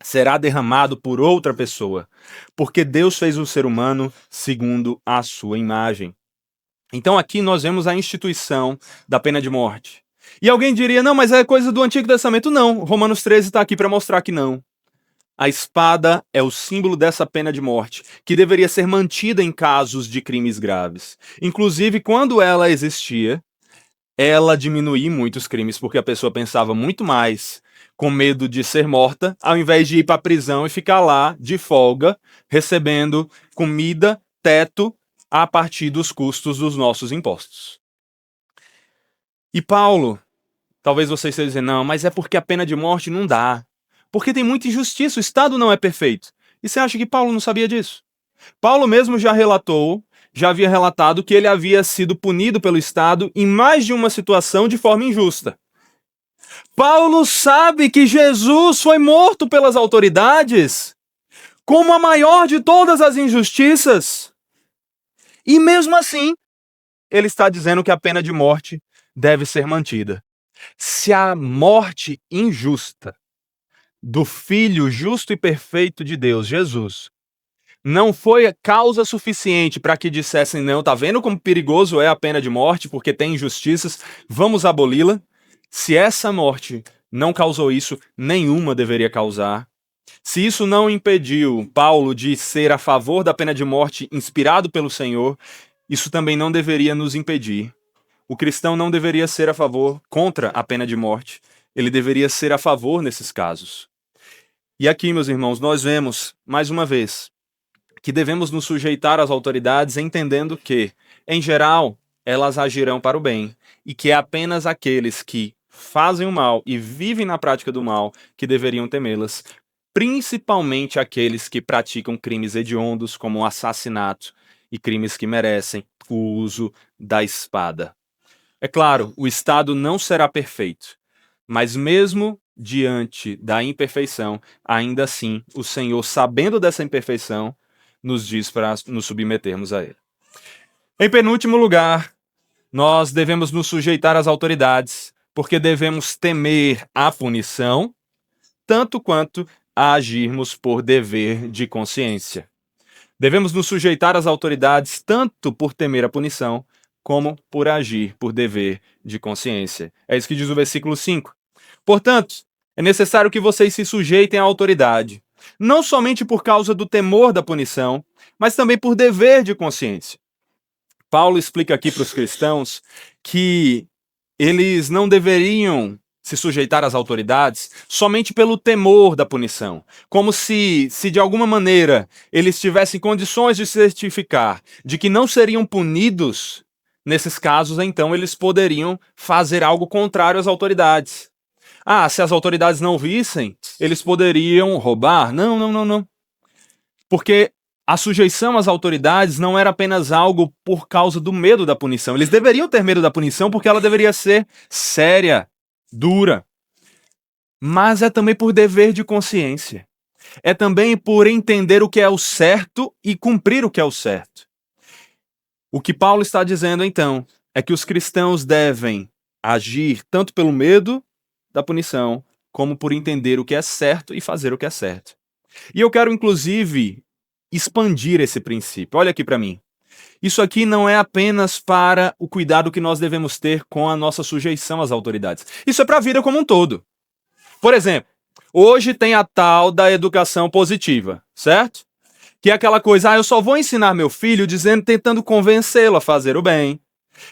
Speaker 1: será derramado por outra pessoa, porque Deus fez o ser humano segundo a sua imagem. Então aqui nós vemos a instituição da pena de morte. E alguém diria, não, mas é coisa do Antigo Testamento. Não, Romanos 13 está aqui para mostrar que não. A espada é o símbolo dessa pena de morte, que deveria ser mantida em casos de crimes graves. Inclusive, quando ela existia, ela diminuía muitos crimes, porque a pessoa pensava muito mais com medo de ser morta, ao invés de ir para a prisão e ficar lá, de folga, recebendo comida, teto, a partir dos custos dos nossos impostos. E Paulo, talvez você esteja dizendo, não, mas é porque a pena de morte não dá. Porque tem muita injustiça, o Estado não é perfeito. E você acha que Paulo não sabia disso? Paulo mesmo já havia relatado que ele havia sido punido pelo Estado em mais de uma situação de forma injusta. Paulo sabe que Jesus foi morto pelas autoridades como a maior de todas as injustiças. E mesmo assim, ele está dizendo que a pena de morte deve ser mantida. Se a morte injusta do Filho justo e perfeito de Deus, Jesus, não foi causa suficiente para que dissessem, não, tá vendo como perigoso é a pena de morte, porque tem injustiças, vamos aboli-la. Se essa morte não causou isso, nenhuma deveria causar. Se isso não impediu Paulo de ser a favor da pena de morte inspirado pelo Senhor, isso também não deveria nos impedir. O cristão não deveria ser contra a pena de morte. Ele deveria ser a favor nesses casos. E aqui, meus irmãos, nós vemos, mais uma vez, que devemos nos sujeitar às autoridades entendendo que, em geral, elas agirão para o bem e que é apenas aqueles que fazem o mal e vivem na prática do mal que deveriam temê-las, principalmente aqueles que praticam crimes hediondos como o assassinato e crimes que merecem o uso da espada. É claro, o Estado não será perfeito, mas mesmo diante da imperfeição, ainda assim, o Senhor, sabendo dessa imperfeição, nos diz para nos submetermos a Ele. Em penúltimo lugar, nós devemos nos sujeitar às autoridades, porque devemos temer a punição, tanto quanto a agirmos por dever de consciência. Devemos nos sujeitar às autoridades tanto por temer a punição, como por agir por dever de consciência. É isso que diz o versículo 5. Portanto, é necessário que vocês se sujeitem à autoridade, não somente por causa do temor da punição, mas também por dever de consciência. Paulo explica aqui para os cristãos que eles não deveriam se sujeitar às autoridades somente pelo temor da punição, como se de alguma maneira eles tivessem condições de certificar de que não seriam punidos nesses casos, então eles poderiam fazer algo contrário às autoridades. Se as autoridades não vissem, eles poderiam roubar? Não. Porque a sujeição às autoridades não era apenas algo por causa do medo da punição. Eles deveriam ter medo da punição porque ela deveria ser séria, dura. Mas é também por dever de consciência. É também por entender o que é o certo e cumprir o que é o certo. O que Paulo está dizendo, então, é que os cristãos devem agir tanto pelo medo da punição, como por entender o que é certo e fazer o que é certo. E eu quero, inclusive, expandir esse princípio. Olha aqui para mim. Isso aqui não é apenas para o cuidado que nós devemos ter com a nossa sujeição às autoridades. Isso é para a vida como um todo. Por exemplo, hoje tem a tal da educação positiva, certo? Que é aquela coisa, eu só vou ensinar meu filho tentando convencê-lo a fazer o bem.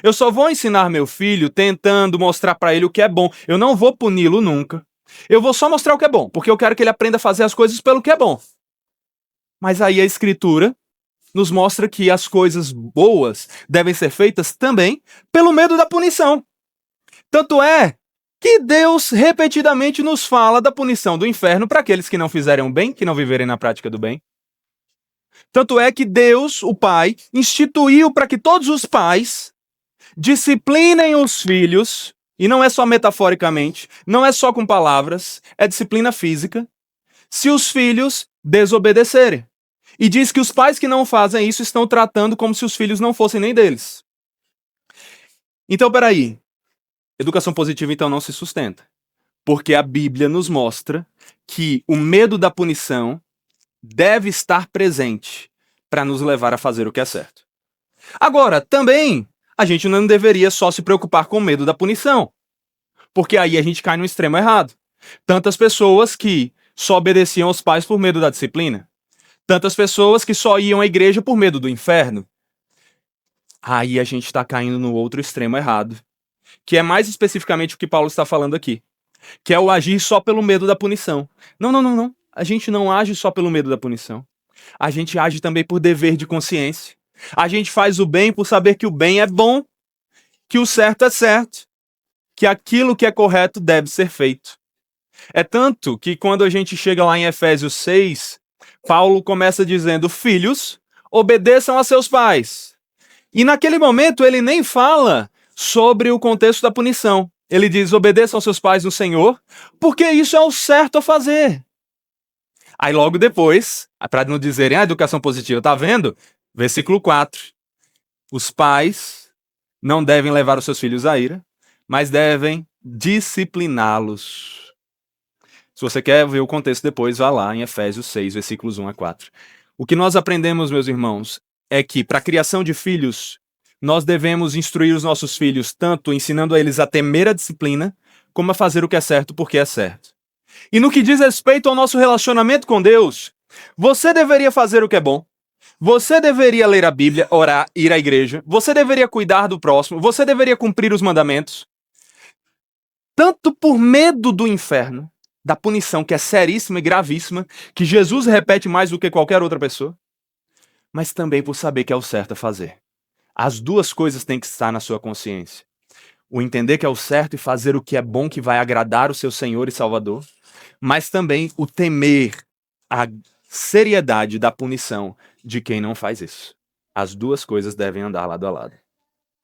Speaker 1: Eu só vou ensinar meu filho tentando mostrar para ele o que é bom. Eu não vou puni-lo nunca. Eu vou só mostrar o que é bom, porque eu quero que ele aprenda a fazer as coisas pelo que é bom. Mas aí a Escritura nos mostra que as coisas boas devem ser feitas também pelo medo da punição. Tanto é que Deus repetidamente nos fala da punição do inferno para aqueles que não fizerem o bem, que não viverem na prática do bem. Tanto é que Deus, o Pai, instituiu para que todos os pais disciplinem os filhos, e não é só metaforicamente, não é só com palavras, é disciplina física, se os filhos desobedecerem. E diz que os pais que não fazem isso estão tratando como se os filhos não fossem nem deles. Então, peraí. Educação positiva, então, não se sustenta. Porque a Bíblia nos mostra que o medo da punição deve estar presente para nos levar a fazer o que é certo. Agora, também, a gente não deveria só se preocupar com o medo da punição. Porque aí a gente cai no extremo errado. Tantas pessoas que só obedeciam aos pais por medo da disciplina. Tantas pessoas que só iam à igreja por medo do inferno. Aí a gente está caindo no outro extremo errado. Que é mais especificamente o que Paulo está falando aqui. Que é o agir só pelo medo da punição. Não. A gente não age só pelo medo da punição. A gente age também por dever de consciência. A gente faz o bem por saber que o bem é bom, que o certo é certo, que aquilo que é correto deve ser feito. É tanto que quando a gente chega lá em Efésios 6, Paulo começa dizendo: filhos, obedeçam a seus pais. E naquele momento ele nem fala sobre o contexto da punição. Ele diz: obedeçam aos seus pais no Senhor, porque isso é o certo a fazer. Aí logo depois, para não dizerem, educação positiva, tá vendo? Versículo 4. Os pais não devem levar os seus filhos à ira, mas devem discipliná-los. Se você quer ver o contexto depois, vá lá em Efésios 6, versículos 1 a 4. O que nós aprendemos, meus irmãos, é que para a criação de filhos, nós devemos instruir os nossos filhos tanto ensinando a eles a temer a disciplina, como a fazer o que é certo porque é certo. E no que diz respeito ao nosso relacionamento com Deus, você deveria fazer o que é bom. Você deveria ler a Bíblia, orar, ir à igreja. Você deveria cuidar do próximo. Você deveria cumprir os mandamentos. Tanto por medo do inferno, da punição que é seríssima e gravíssima, que Jesus repete mais do que qualquer outra pessoa, mas também por saber que é o certo a fazer. As duas coisas têm que estar na sua consciência. O entender que é o certo e fazer o que é bom, que vai agradar o seu Senhor e Salvador, mas também o temer a seriedade da punição de quem não faz isso. As duas coisas devem andar lado a lado.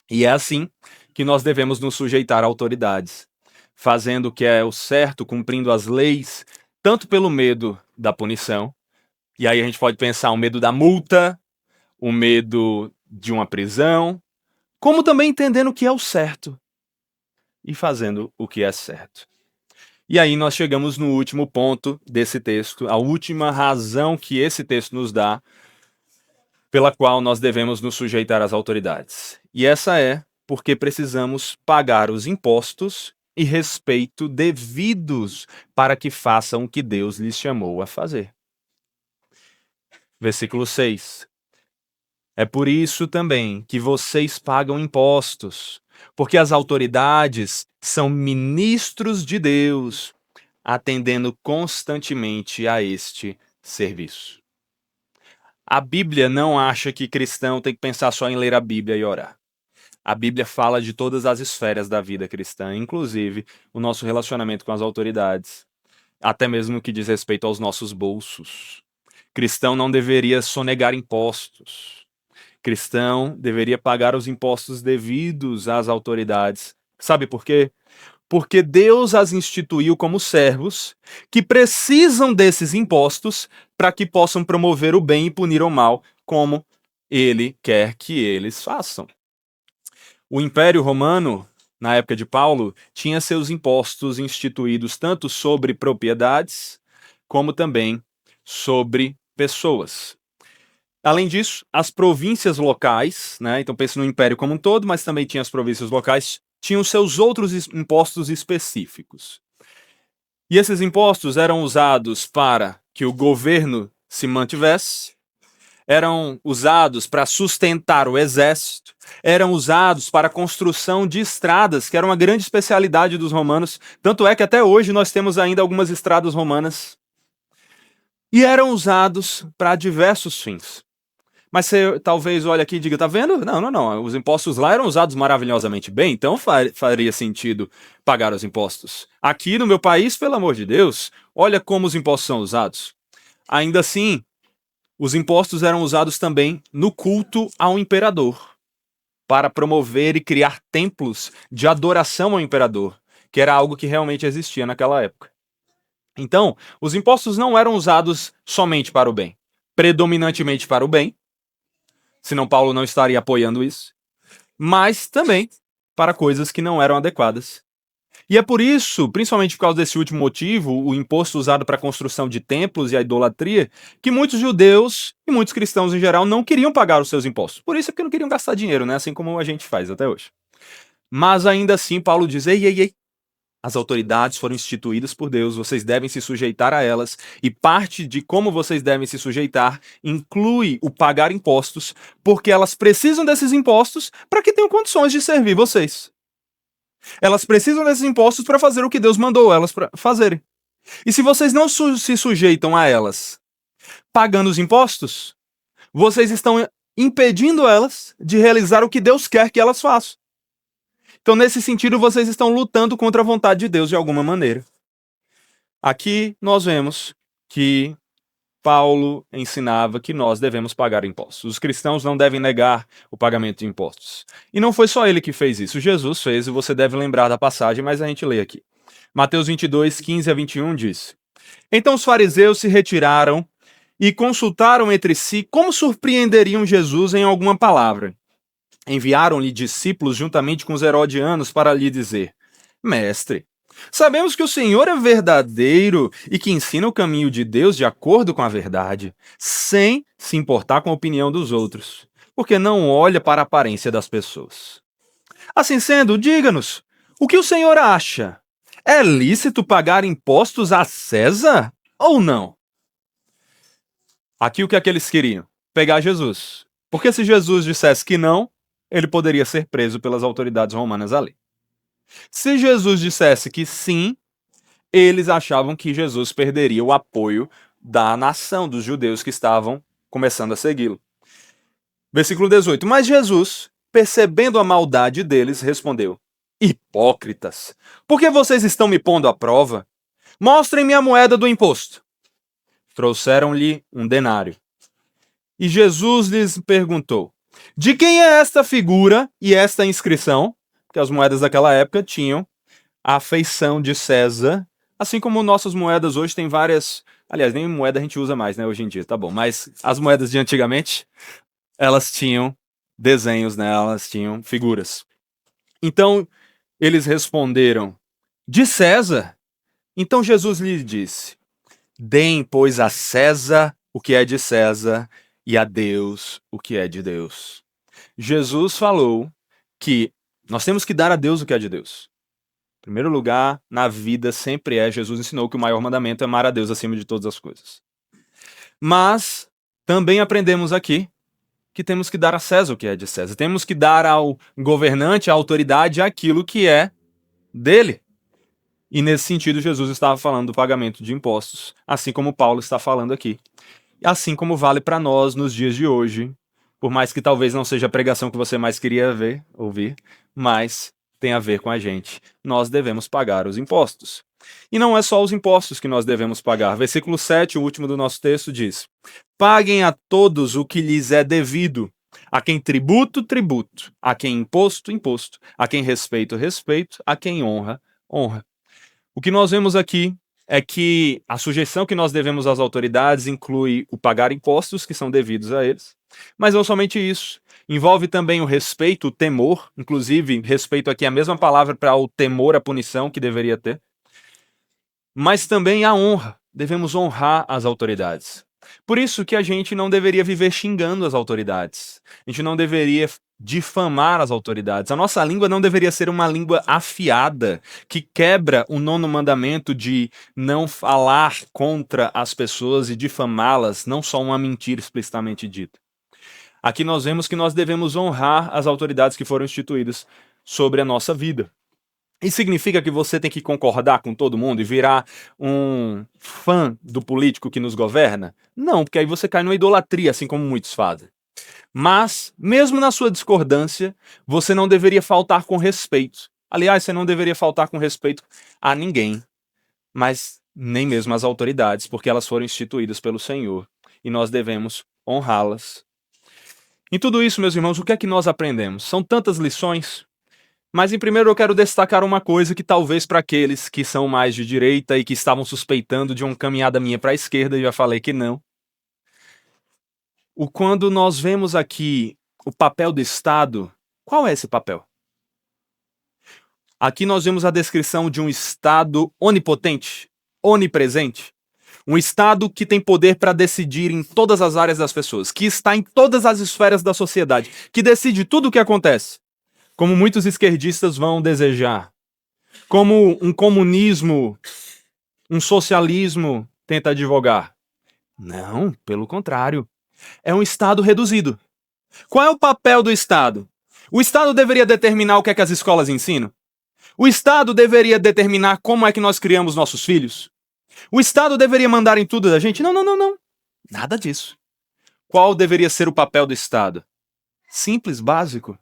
Speaker 1: E é assim que nós devemos nos sujeitar a autoridades, fazendo o que é o certo, cumprindo as leis, tanto pelo medo da punição, e aí a gente pode pensar o medo da multa, o medo de uma prisão, como também entendendo o que é o certo e fazendo o que é certo. E aí nós chegamos no último ponto desse texto, a última razão que esse texto nos dá pela qual nós devemos nos sujeitar às autoridades. E essa é porque precisamos pagar os impostos e respeito devidos para que façam o que Deus lhes chamou a fazer. Versículo 6. É por isso também que vocês pagam impostos, porque as autoridades são ministros de Deus, atendendo constantemente a este serviço. A Bíblia não acha que cristão tem que pensar só em ler a Bíblia e orar. A Bíblia fala de todas as esferas da vida cristã, inclusive o nosso relacionamento com as autoridades, até mesmo no que diz respeito aos nossos bolsos. Cristão não deveria sonegar impostos. Cristão deveria pagar os impostos devidos às autoridades. Sabe por quê? Porque Deus as instituiu como servos que precisam desses impostos para que possam promover o bem e punir o mal, como Ele quer que eles façam. O Império Romano, na época de Paulo, tinha seus impostos instituídos tanto sobre propriedades, como também sobre pessoas. Além disso, as províncias locais, né, então pensa no Império como um todo, mas também tinha as províncias locais, tinham seus outros impostos específicos. E esses impostos eram usados para que o governo se mantivesse, eram usados para sustentar o exército, eram usados para a construção de estradas, que era uma grande especialidade dos romanos, tanto é que até hoje nós temos ainda algumas estradas romanas, e eram usados para diversos fins. Mas você talvez olhe aqui e diga, tá vendo? Não. Os impostos lá eram usados maravilhosamente bem, então faria sentido pagar os impostos. Aqui no meu país, pelo amor de Deus, olha como os impostos são usados. Ainda assim, os impostos eram usados também no culto ao imperador, para promover e criar templos de adoração ao imperador, que era algo que realmente existia naquela época. Então, os impostos não eram usados somente para o bem. predominantemente para o bem, senão Paulo não estaria apoiando isso, mas também para coisas que não eram adequadas. E é por isso, principalmente por causa desse último motivo, o imposto usado para a construção de templos e a idolatria, que muitos judeus e muitos cristãos em geral não queriam pagar os seus impostos. Por isso é porque não queriam gastar dinheiro, né? Assim como a gente faz até hoje. Mas ainda assim, Paulo diz, ei, as autoridades foram instituídas por Deus, vocês devem se sujeitar a elas, e parte de como vocês devem se sujeitar inclui o pagar impostos, porque elas precisam desses impostos para que tenham condições de servir vocês. Elas precisam desses impostos para fazer o que Deus mandou elas para fazerem. E se vocês não se sujeitam a elas pagando os impostos, vocês estão impedindo elas de realizar o que Deus quer que elas façam. Então, nesse sentido, vocês estão lutando contra a vontade de Deus de alguma maneira. Aqui nós vemos que Paulo ensinava que nós devemos pagar impostos. Os cristãos não devem negar o pagamento de impostos. E não foi só ele que fez isso. Jesus fez, e você deve lembrar da passagem, mas a gente lê aqui. Mateus 22, 15 a 21 diz: Então os fariseus se retiraram e consultaram entre si como surpreenderiam Jesus em alguma palavra. Enviaram-lhe discípulos juntamente com os herodianos para lhe dizer: Mestre, sabemos que o Senhor é verdadeiro e que ensina o caminho de Deus de acordo com a verdade, sem se importar com a opinião dos outros, porque não olha para a aparência das pessoas. Assim sendo, diga-nos, o que o Senhor acha? É lícito pagar impostos a César ou não? Aqui o que é que eles queriam? Pegar Jesus. Porque se Jesus dissesse que não, ele poderia ser preso pelas autoridades romanas ali. Se Jesus dissesse que sim, eles achavam que Jesus perderia o apoio da nação, dos judeus que estavam começando a segui-lo. Versículo 18. Mas Jesus, percebendo a maldade deles, respondeu: Hipócritas, por que vocês estão me pondo à prova? Mostrem-me a moeda do imposto. Trouxeram-lhe um denário. E Jesus lhes perguntou: De quem é esta figura e esta inscrição? Porque as moedas daquela época tinham a feição de César, assim como nossas moedas hoje têm várias... Aliás, nem moeda a gente usa mais, né, hoje em dia, tá bom. Mas as moedas de antigamente, elas tinham desenhos, né, elas tinham figuras. Então, eles responderam: De César? Então Jesus lhes disse: Deem, pois, a César o que é de César e a Deus o que é de Deus. Jesus falou que nós temos que dar a Deus o que é de Deus. Em primeiro lugar, na vida sempre Jesus ensinou que o maior mandamento é amar a Deus acima de todas as coisas. Mas também aprendemos aqui que temos que dar a César o que é de César. Temos que dar ao governante, à autoridade, aquilo que é dele. E nesse sentido, Jesus estava falando do pagamento de impostos, assim como Paulo está falando aqui. Assim como vale para nós nos dias de hoje, por mais que talvez não seja a pregação que você mais queria ouvir, mas tem a ver com a gente. Nós devemos pagar os impostos. E não é só os impostos que nós devemos pagar. Versículo 7, o último do nosso texto, diz: Paguem a todos o que lhes é devido. A quem tributo, tributo. A quem imposto, imposto. A quem respeito, respeito. A quem honra, honra. O que nós vemos aqui é que a sujeição que nós devemos às autoridades inclui o pagar impostos que são devidos a eles, mas não somente isso. Envolve também o respeito, o temor, inclusive respeito aqui é a mesma palavra para o temor à punição que deveria ter, mas também a honra. Devemos honrar as autoridades. Por isso que a gente não deveria viver xingando as autoridades. A gente não deveria difamar as autoridades. A nossa língua não deveria ser uma língua afiada, que quebra o 9º mandamento de não falar contra as pessoas e difamá-las, não só uma mentira explicitamente dita. Aqui nós vemos que nós devemos honrar as autoridades que foram instituídas sobre a nossa vida. Isso significa que você tem que concordar com todo mundo e virar um fã do político que nos governa? Não, porque aí você cai numa idolatria, assim como muitos fazem. Mas, mesmo na sua discordância, você não deveria faltar com respeito. Aliás, você não deveria faltar com respeito a ninguém, mas nem mesmo às autoridades, porque elas foram instituídas pelo Senhor e nós devemos honrá-las. Em tudo isso, meus irmãos, o que é que nós aprendemos? São tantas lições. Mas, em primeiro, eu quero destacar uma coisa que talvez para aqueles que são mais de direita e que estavam suspeitando de uma caminhada minha para a esquerda, eu já falei que não. Quando nós vemos aqui o papel do Estado, qual é esse papel? Aqui nós vemos a descrição de um Estado onipotente, onipresente. Um Estado que tem poder para decidir em todas as áreas das pessoas, que está em todas as esferas da sociedade, que decide tudo o que acontece, como muitos esquerdistas vão desejar, como um comunismo, um socialismo tenta advogar. Não, pelo contrário. É um Estado reduzido. Qual é o papel do Estado? O Estado deveria determinar o que é que as escolas ensinam? O Estado deveria determinar como é que nós criamos nossos filhos? O Estado deveria mandar em tudo da gente? Não, não, não, não. Nada disso. Qual deveria ser o papel do Estado? Simples, básico.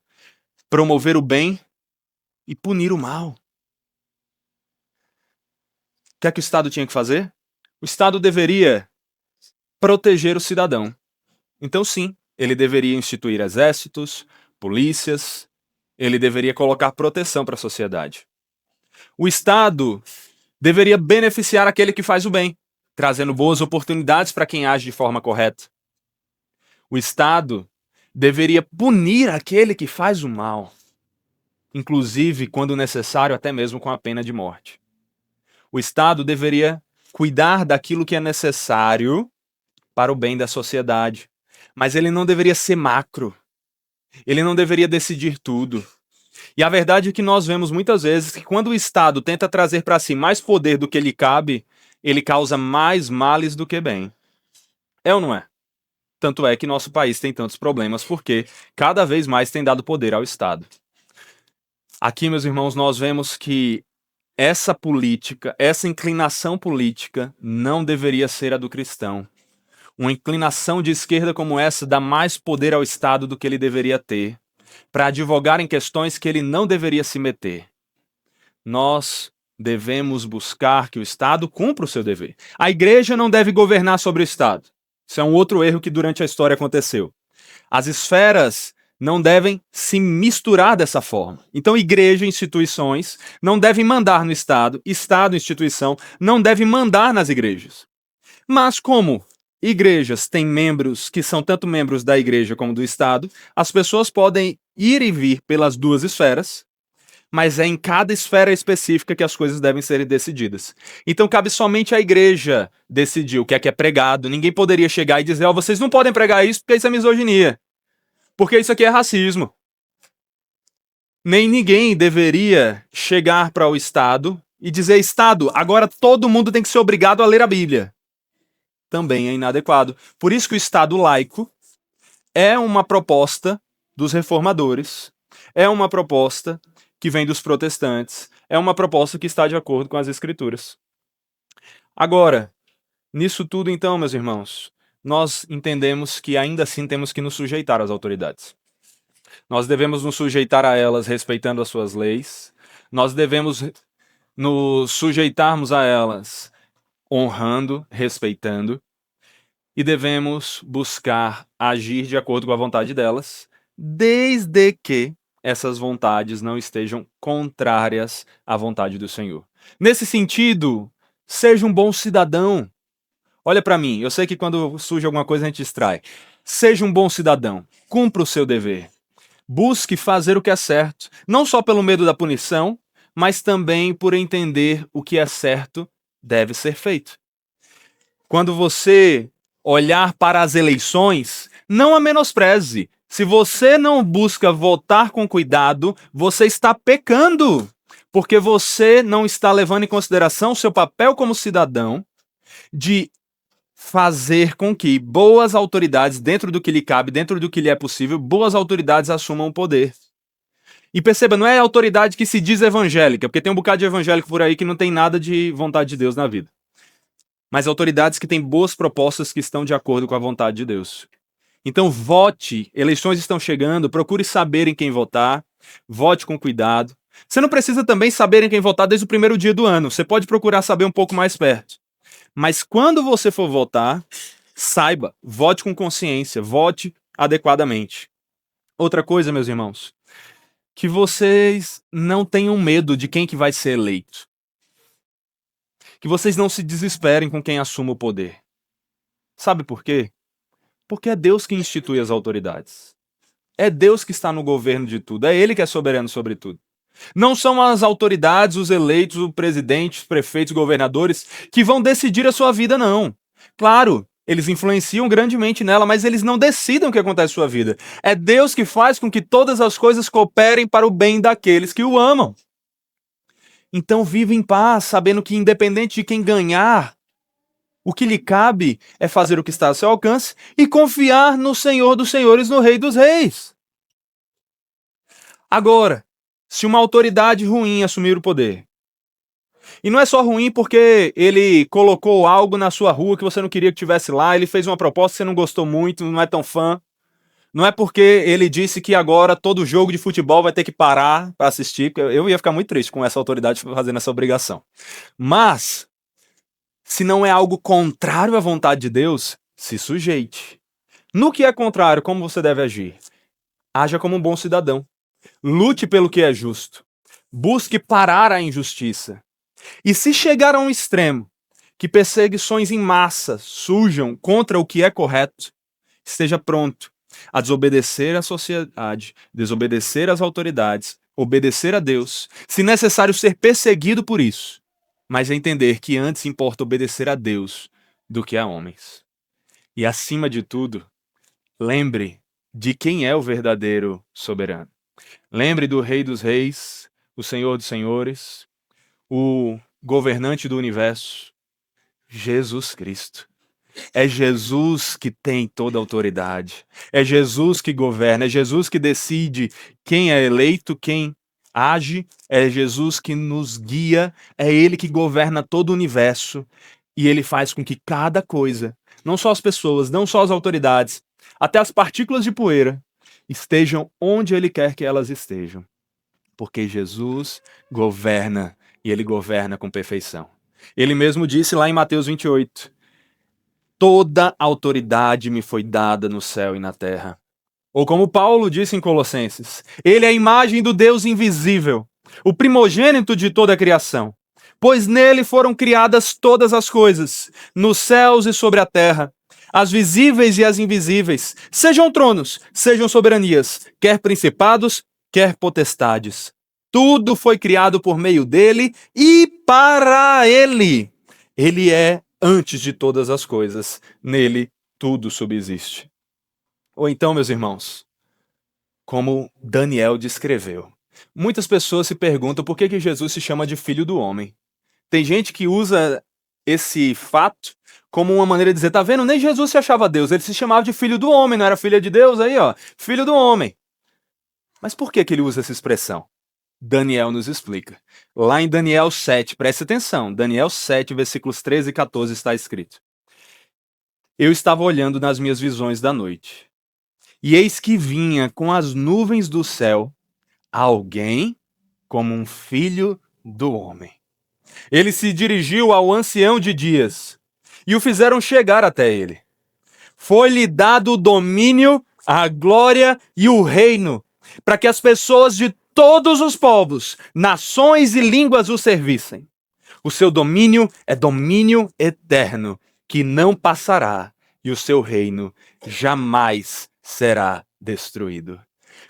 Speaker 1: Promover o bem e punir o mal. O que é que o Estado tinha que fazer? O Estado deveria proteger o cidadão. Então, sim, ele deveria instituir exércitos, polícias, ele deveria colocar proteção para a sociedade. O Estado deveria beneficiar aquele que faz o bem, trazendo boas oportunidades para quem age de forma correta. O Estado deveria punir aquele que faz o mal, inclusive, quando necessário, até mesmo com a pena de morte. O Estado deveria cuidar daquilo que é necessário para o bem da sociedade, mas ele não deveria ser macro. Ele não deveria decidir tudo. E a verdade é que nós vemos muitas vezes que quando o Estado tenta trazer para si mais poder do que lhe cabe, ele causa mais males do que bem. É ou não é? Tanto é que nosso país tem tantos problemas porque cada vez mais tem dado poder ao Estado. Aqui, meus irmãos, nós vemos que essa política, essa inclinação política não deveria ser a do cristão. Uma inclinação de esquerda como essa dá mais poder ao Estado do que ele deveria ter, para advogar em questões que ele não deveria se meter. Nós devemos buscar que o Estado cumpra o seu dever. A igreja não deve governar sobre o Estado. Isso é um outro erro que durante a história aconteceu. As esferas não devem se misturar dessa forma. Então, igreja e instituições não devem mandar no Estado, Estado e instituição não devem mandar nas igrejas. Mas como igrejas têm membros que são tanto membros da igreja como do Estado, as pessoas podem ir e vir pelas duas esferas, mas é em cada esfera específica que as coisas devem ser decididas. Então cabe somente à igreja decidir o que é pregado. Ninguém poderia chegar e dizer, vocês não podem pregar isso porque isso é misoginia, porque isso aqui é racismo. Nem ninguém deveria chegar para o Estado e dizer, Estado, agora todo mundo tem que ser obrigado a ler a Bíblia. Também é inadequado. Por isso que o Estado laico é uma proposta dos reformadores, é uma proposta que vem dos protestantes, é uma proposta que está de acordo com as Escrituras. Agora, nisso tudo então, meus irmãos, nós entendemos que ainda assim temos que nos sujeitar às autoridades. Nós devemos nos sujeitar a elas respeitando as suas leis, nós devemos nos sujeitarmos a elas honrando, respeitando, e devemos buscar agir de acordo com a vontade delas, desde que essas vontades não estejam contrárias à vontade do Senhor. Nesse sentido, seja um bom cidadão. Olha para mim, eu sei que quando surge alguma coisa a gente distrai. Seja um bom cidadão, cumpra o seu dever. Busque fazer o que é certo, não só pelo medo da punição, mas também por entender o que é certo deve ser feito. Quando você olhar para as eleições, não a menospreze. Se você não busca votar com cuidado, você está pecando, porque você não está levando em consideração o seu papel como cidadão de fazer com que boas autoridades, dentro do que lhe cabe, dentro do que lhe é possível, boas autoridades assumam o poder. E perceba, não é a autoridade que se diz evangélica, porque tem um bocado de evangélico por aí que não tem nada de vontade de Deus na vida. Mas autoridades que têm boas propostas que estão de acordo com a vontade de Deus. Então vote, eleições estão chegando, procure saber em quem votar, vote com cuidado. Você não precisa também saber em quem votar desde o primeiro dia do ano, você pode procurar saber um pouco mais perto. Mas quando você for votar, saiba, vote com consciência, vote adequadamente. Outra coisa, meus irmãos, que vocês não tenham medo de quem que vai ser eleito. Que vocês não se desesperem com quem assuma o poder. Sabe por quê? Porque é Deus que institui as autoridades. É Deus que está no governo de tudo. É Ele que é soberano sobre tudo. Não são as autoridades, os eleitos, o presidente, os prefeitos, governadores que vão decidir a sua vida, não. Claro, eles influenciam grandemente nela, mas eles não decidem o que acontece na sua vida. É Deus que faz com que todas as coisas cooperem para o bem daqueles que o amam. Então vive em paz, sabendo que independente de quem ganhar, o que lhe cabe é fazer o que está ao seu alcance e confiar no Senhor dos Senhores, no Rei dos Reis. Agora, se uma autoridade ruim assumir o poder, e não é só ruim porque ele colocou algo na sua rua que você não queria que tivesse lá, ele fez uma proposta que você não gostou muito, não é tão fã, não é porque ele disse que agora todo jogo de futebol vai ter que parar para assistir, eu ia ficar muito triste com essa autoridade fazendo essa obrigação. Mas, se não é algo contrário à vontade de Deus, se sujeite. No que é contrário, como você deve agir? Haja como um bom cidadão. Lute pelo que é justo. Busque parar a injustiça. E se chegar a um extremo que perseguições em massa surjam contra o que é correto, esteja pronto a desobedecer à sociedade, desobedecer às autoridades, obedecer a Deus, se necessário ser perseguido por isso, mas entender que antes importa obedecer a Deus do que a homens. E acima de tudo, lembre de quem é o verdadeiro soberano. Lembre do Rei dos Reis, o Senhor dos Senhores, o governante do universo, Jesus Cristo. É Jesus que tem toda a autoridade. É Jesus que governa. É Jesus que decide quem é eleito, quem age. É Jesus que nos guia. É Ele que governa todo o universo. E Ele faz com que cada coisa, não só as pessoas, não só as autoridades, até as partículas de poeira, estejam onde Ele quer que elas estejam. Porque Jesus governa. E Ele governa com perfeição. Ele mesmo disse lá em Mateus 28, toda autoridade me foi dada no céu e na terra. Ou como Paulo disse em Colossenses, ele é a imagem do Deus invisível, o primogênito de toda a criação. Pois nele foram criadas todas as coisas, nos céus e sobre a terra, as visíveis e as invisíveis, sejam tronos, sejam soberanias, quer principados, quer potestades. Tudo foi criado por meio dele e para ele. Ele é antes de todas as coisas. Nele tudo subsiste. Ou então, meus irmãos, como Daniel descreveu. Muitas pessoas se perguntam por que Jesus se chama de Filho do Homem. Tem gente que usa esse fato como uma maneira de dizer, tá vendo? Nem Jesus se achava Deus, ele se chamava de Filho do Homem, não era filha de Deus? Aí, ó, Filho do Homem. Mas por que ele usa essa expressão? Daniel nos explica. Lá em Daniel 7, preste atenção, Daniel 7, versículos 13 e 14 está escrito. Eu estava olhando nas minhas visões da noite, e eis que vinha com as nuvens do céu alguém como um filho do homem. Ele se dirigiu ao ancião de dias, e o fizeram chegar até ele. Foi-lhe dado o domínio, a glória e o reino, para que as pessoas de todos os povos, nações e línguas o servissem. O seu domínio é domínio eterno, que não passará, e o seu reino jamais será destruído.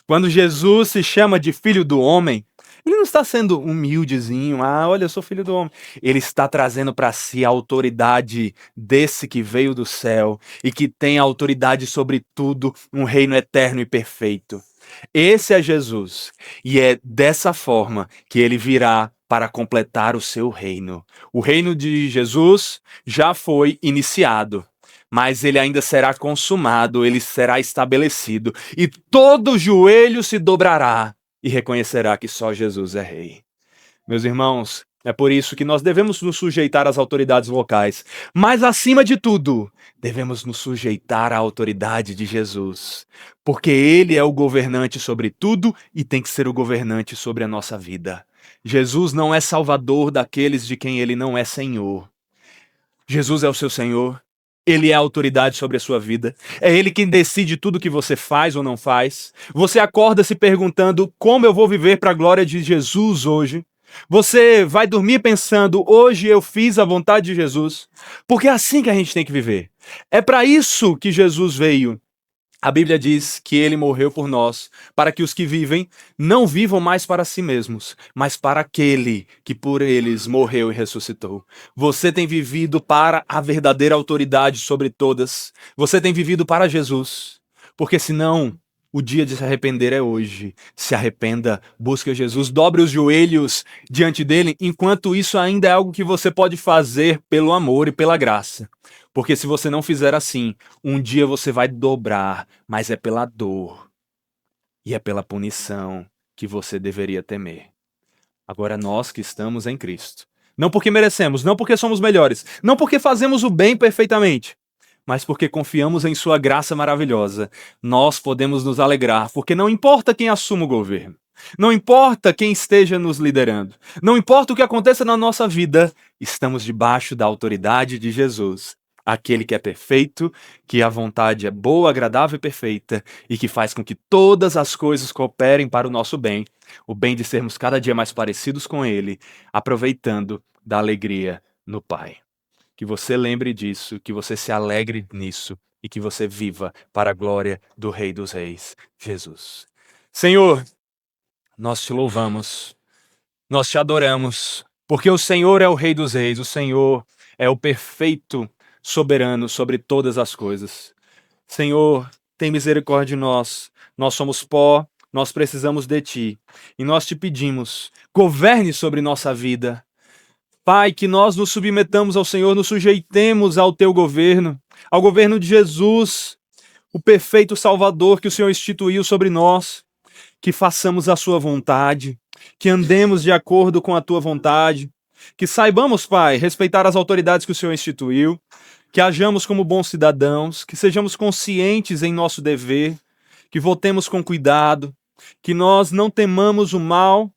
Speaker 1: Quando Jesus se chama de Filho do Homem, ele não está sendo humildezinho, olha, eu sou filho do homem. Ele está trazendo para si a autoridade desse que veio do céu e que tem a autoridade sobre tudo, um reino eterno e perfeito. Esse é Jesus, e é dessa forma que ele virá para completar o seu reino. O reino de Jesus já foi iniciado, mas ele ainda será consumado, ele será estabelecido, e todo joelho se dobrará e reconhecerá que só Jesus é rei. Meus irmãos, é por isso que nós devemos nos sujeitar às autoridades locais, mas acima de tudo, devemos nos sujeitar à autoridade de Jesus, porque ele é o governante sobre tudo e tem que ser o governante sobre a nossa vida. Jesus não é salvador daqueles de quem ele não é Senhor. Jesus é o seu Senhor. Ele é a autoridade sobre a sua vida. É Ele quem decide tudo que você faz ou não faz. Você acorda se perguntando como eu vou viver para a glória de Jesus hoje. Você vai dormir pensando, hoje eu fiz a vontade de Jesus, porque é assim que a gente tem que viver. É para isso que Jesus veio. A Bíblia diz que ele morreu por nós, para que os que vivem não vivam mais para si mesmos, mas para aquele que por eles morreu e ressuscitou. Você tem vivido para a verdadeira autoridade sobre todas. Você tem vivido para Jesus. Porque senão, o dia de se arrepender é hoje. Se arrependa, busque Jesus, dobre os joelhos diante dele, enquanto isso ainda é algo que você pode fazer pelo amor e pela graça. Porque se você não fizer assim, um dia você vai dobrar, mas é pela dor e é pela punição que você deveria temer. Agora nós que estamos em Cristo, não porque merecemos, não porque somos melhores, não porque fazemos o bem perfeitamente, mas porque confiamos em sua graça maravilhosa, nós podemos nos alegrar, porque não importa quem assuma o governo, não importa quem esteja nos liderando, não importa o que aconteça na nossa vida, estamos debaixo da autoridade de Jesus, aquele que é perfeito, que a vontade é boa, agradável e perfeita, e que faz com que todas as coisas cooperem para o nosso bem, o bem de sermos cada dia mais parecidos com Ele, aproveitando da alegria no Pai. Que você lembre disso, que você se alegre nisso e que você viva para a glória do Rei dos Reis, Jesus. Senhor, nós te louvamos, nós te adoramos, porque o Senhor é o Rei dos Reis, o Senhor é o perfeito soberano sobre todas as coisas. Senhor, tem misericórdia de nós. Nós somos pó, nós precisamos de Ti. E nós te pedimos, governe sobre nossa vida. Pai, que nós nos submetamos ao Senhor, nos sujeitemos ao Teu governo, ao governo de Jesus, o perfeito Salvador que o Senhor instituiu sobre nós. Que façamos a Sua vontade, que andemos de acordo com a Tua vontade, que saibamos, Pai, respeitar as autoridades que o Senhor instituiu, que hajamos como bons cidadãos, que sejamos conscientes em nosso dever, que votemos com cuidado, que nós não temamos o mal,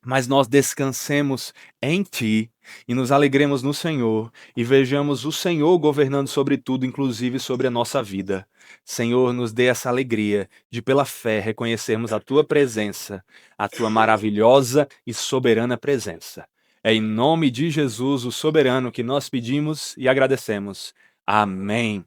Speaker 1: mas nós descansemos em Ti e nos alegremos no Senhor e vejamos o Senhor governando sobre tudo, inclusive sobre a nossa vida. Senhor, nos dê essa alegria de, pela fé, reconhecermos a Tua presença, a Tua maravilhosa e soberana presença. É em nome de Jesus, o soberano, que nós pedimos e agradecemos. Amém.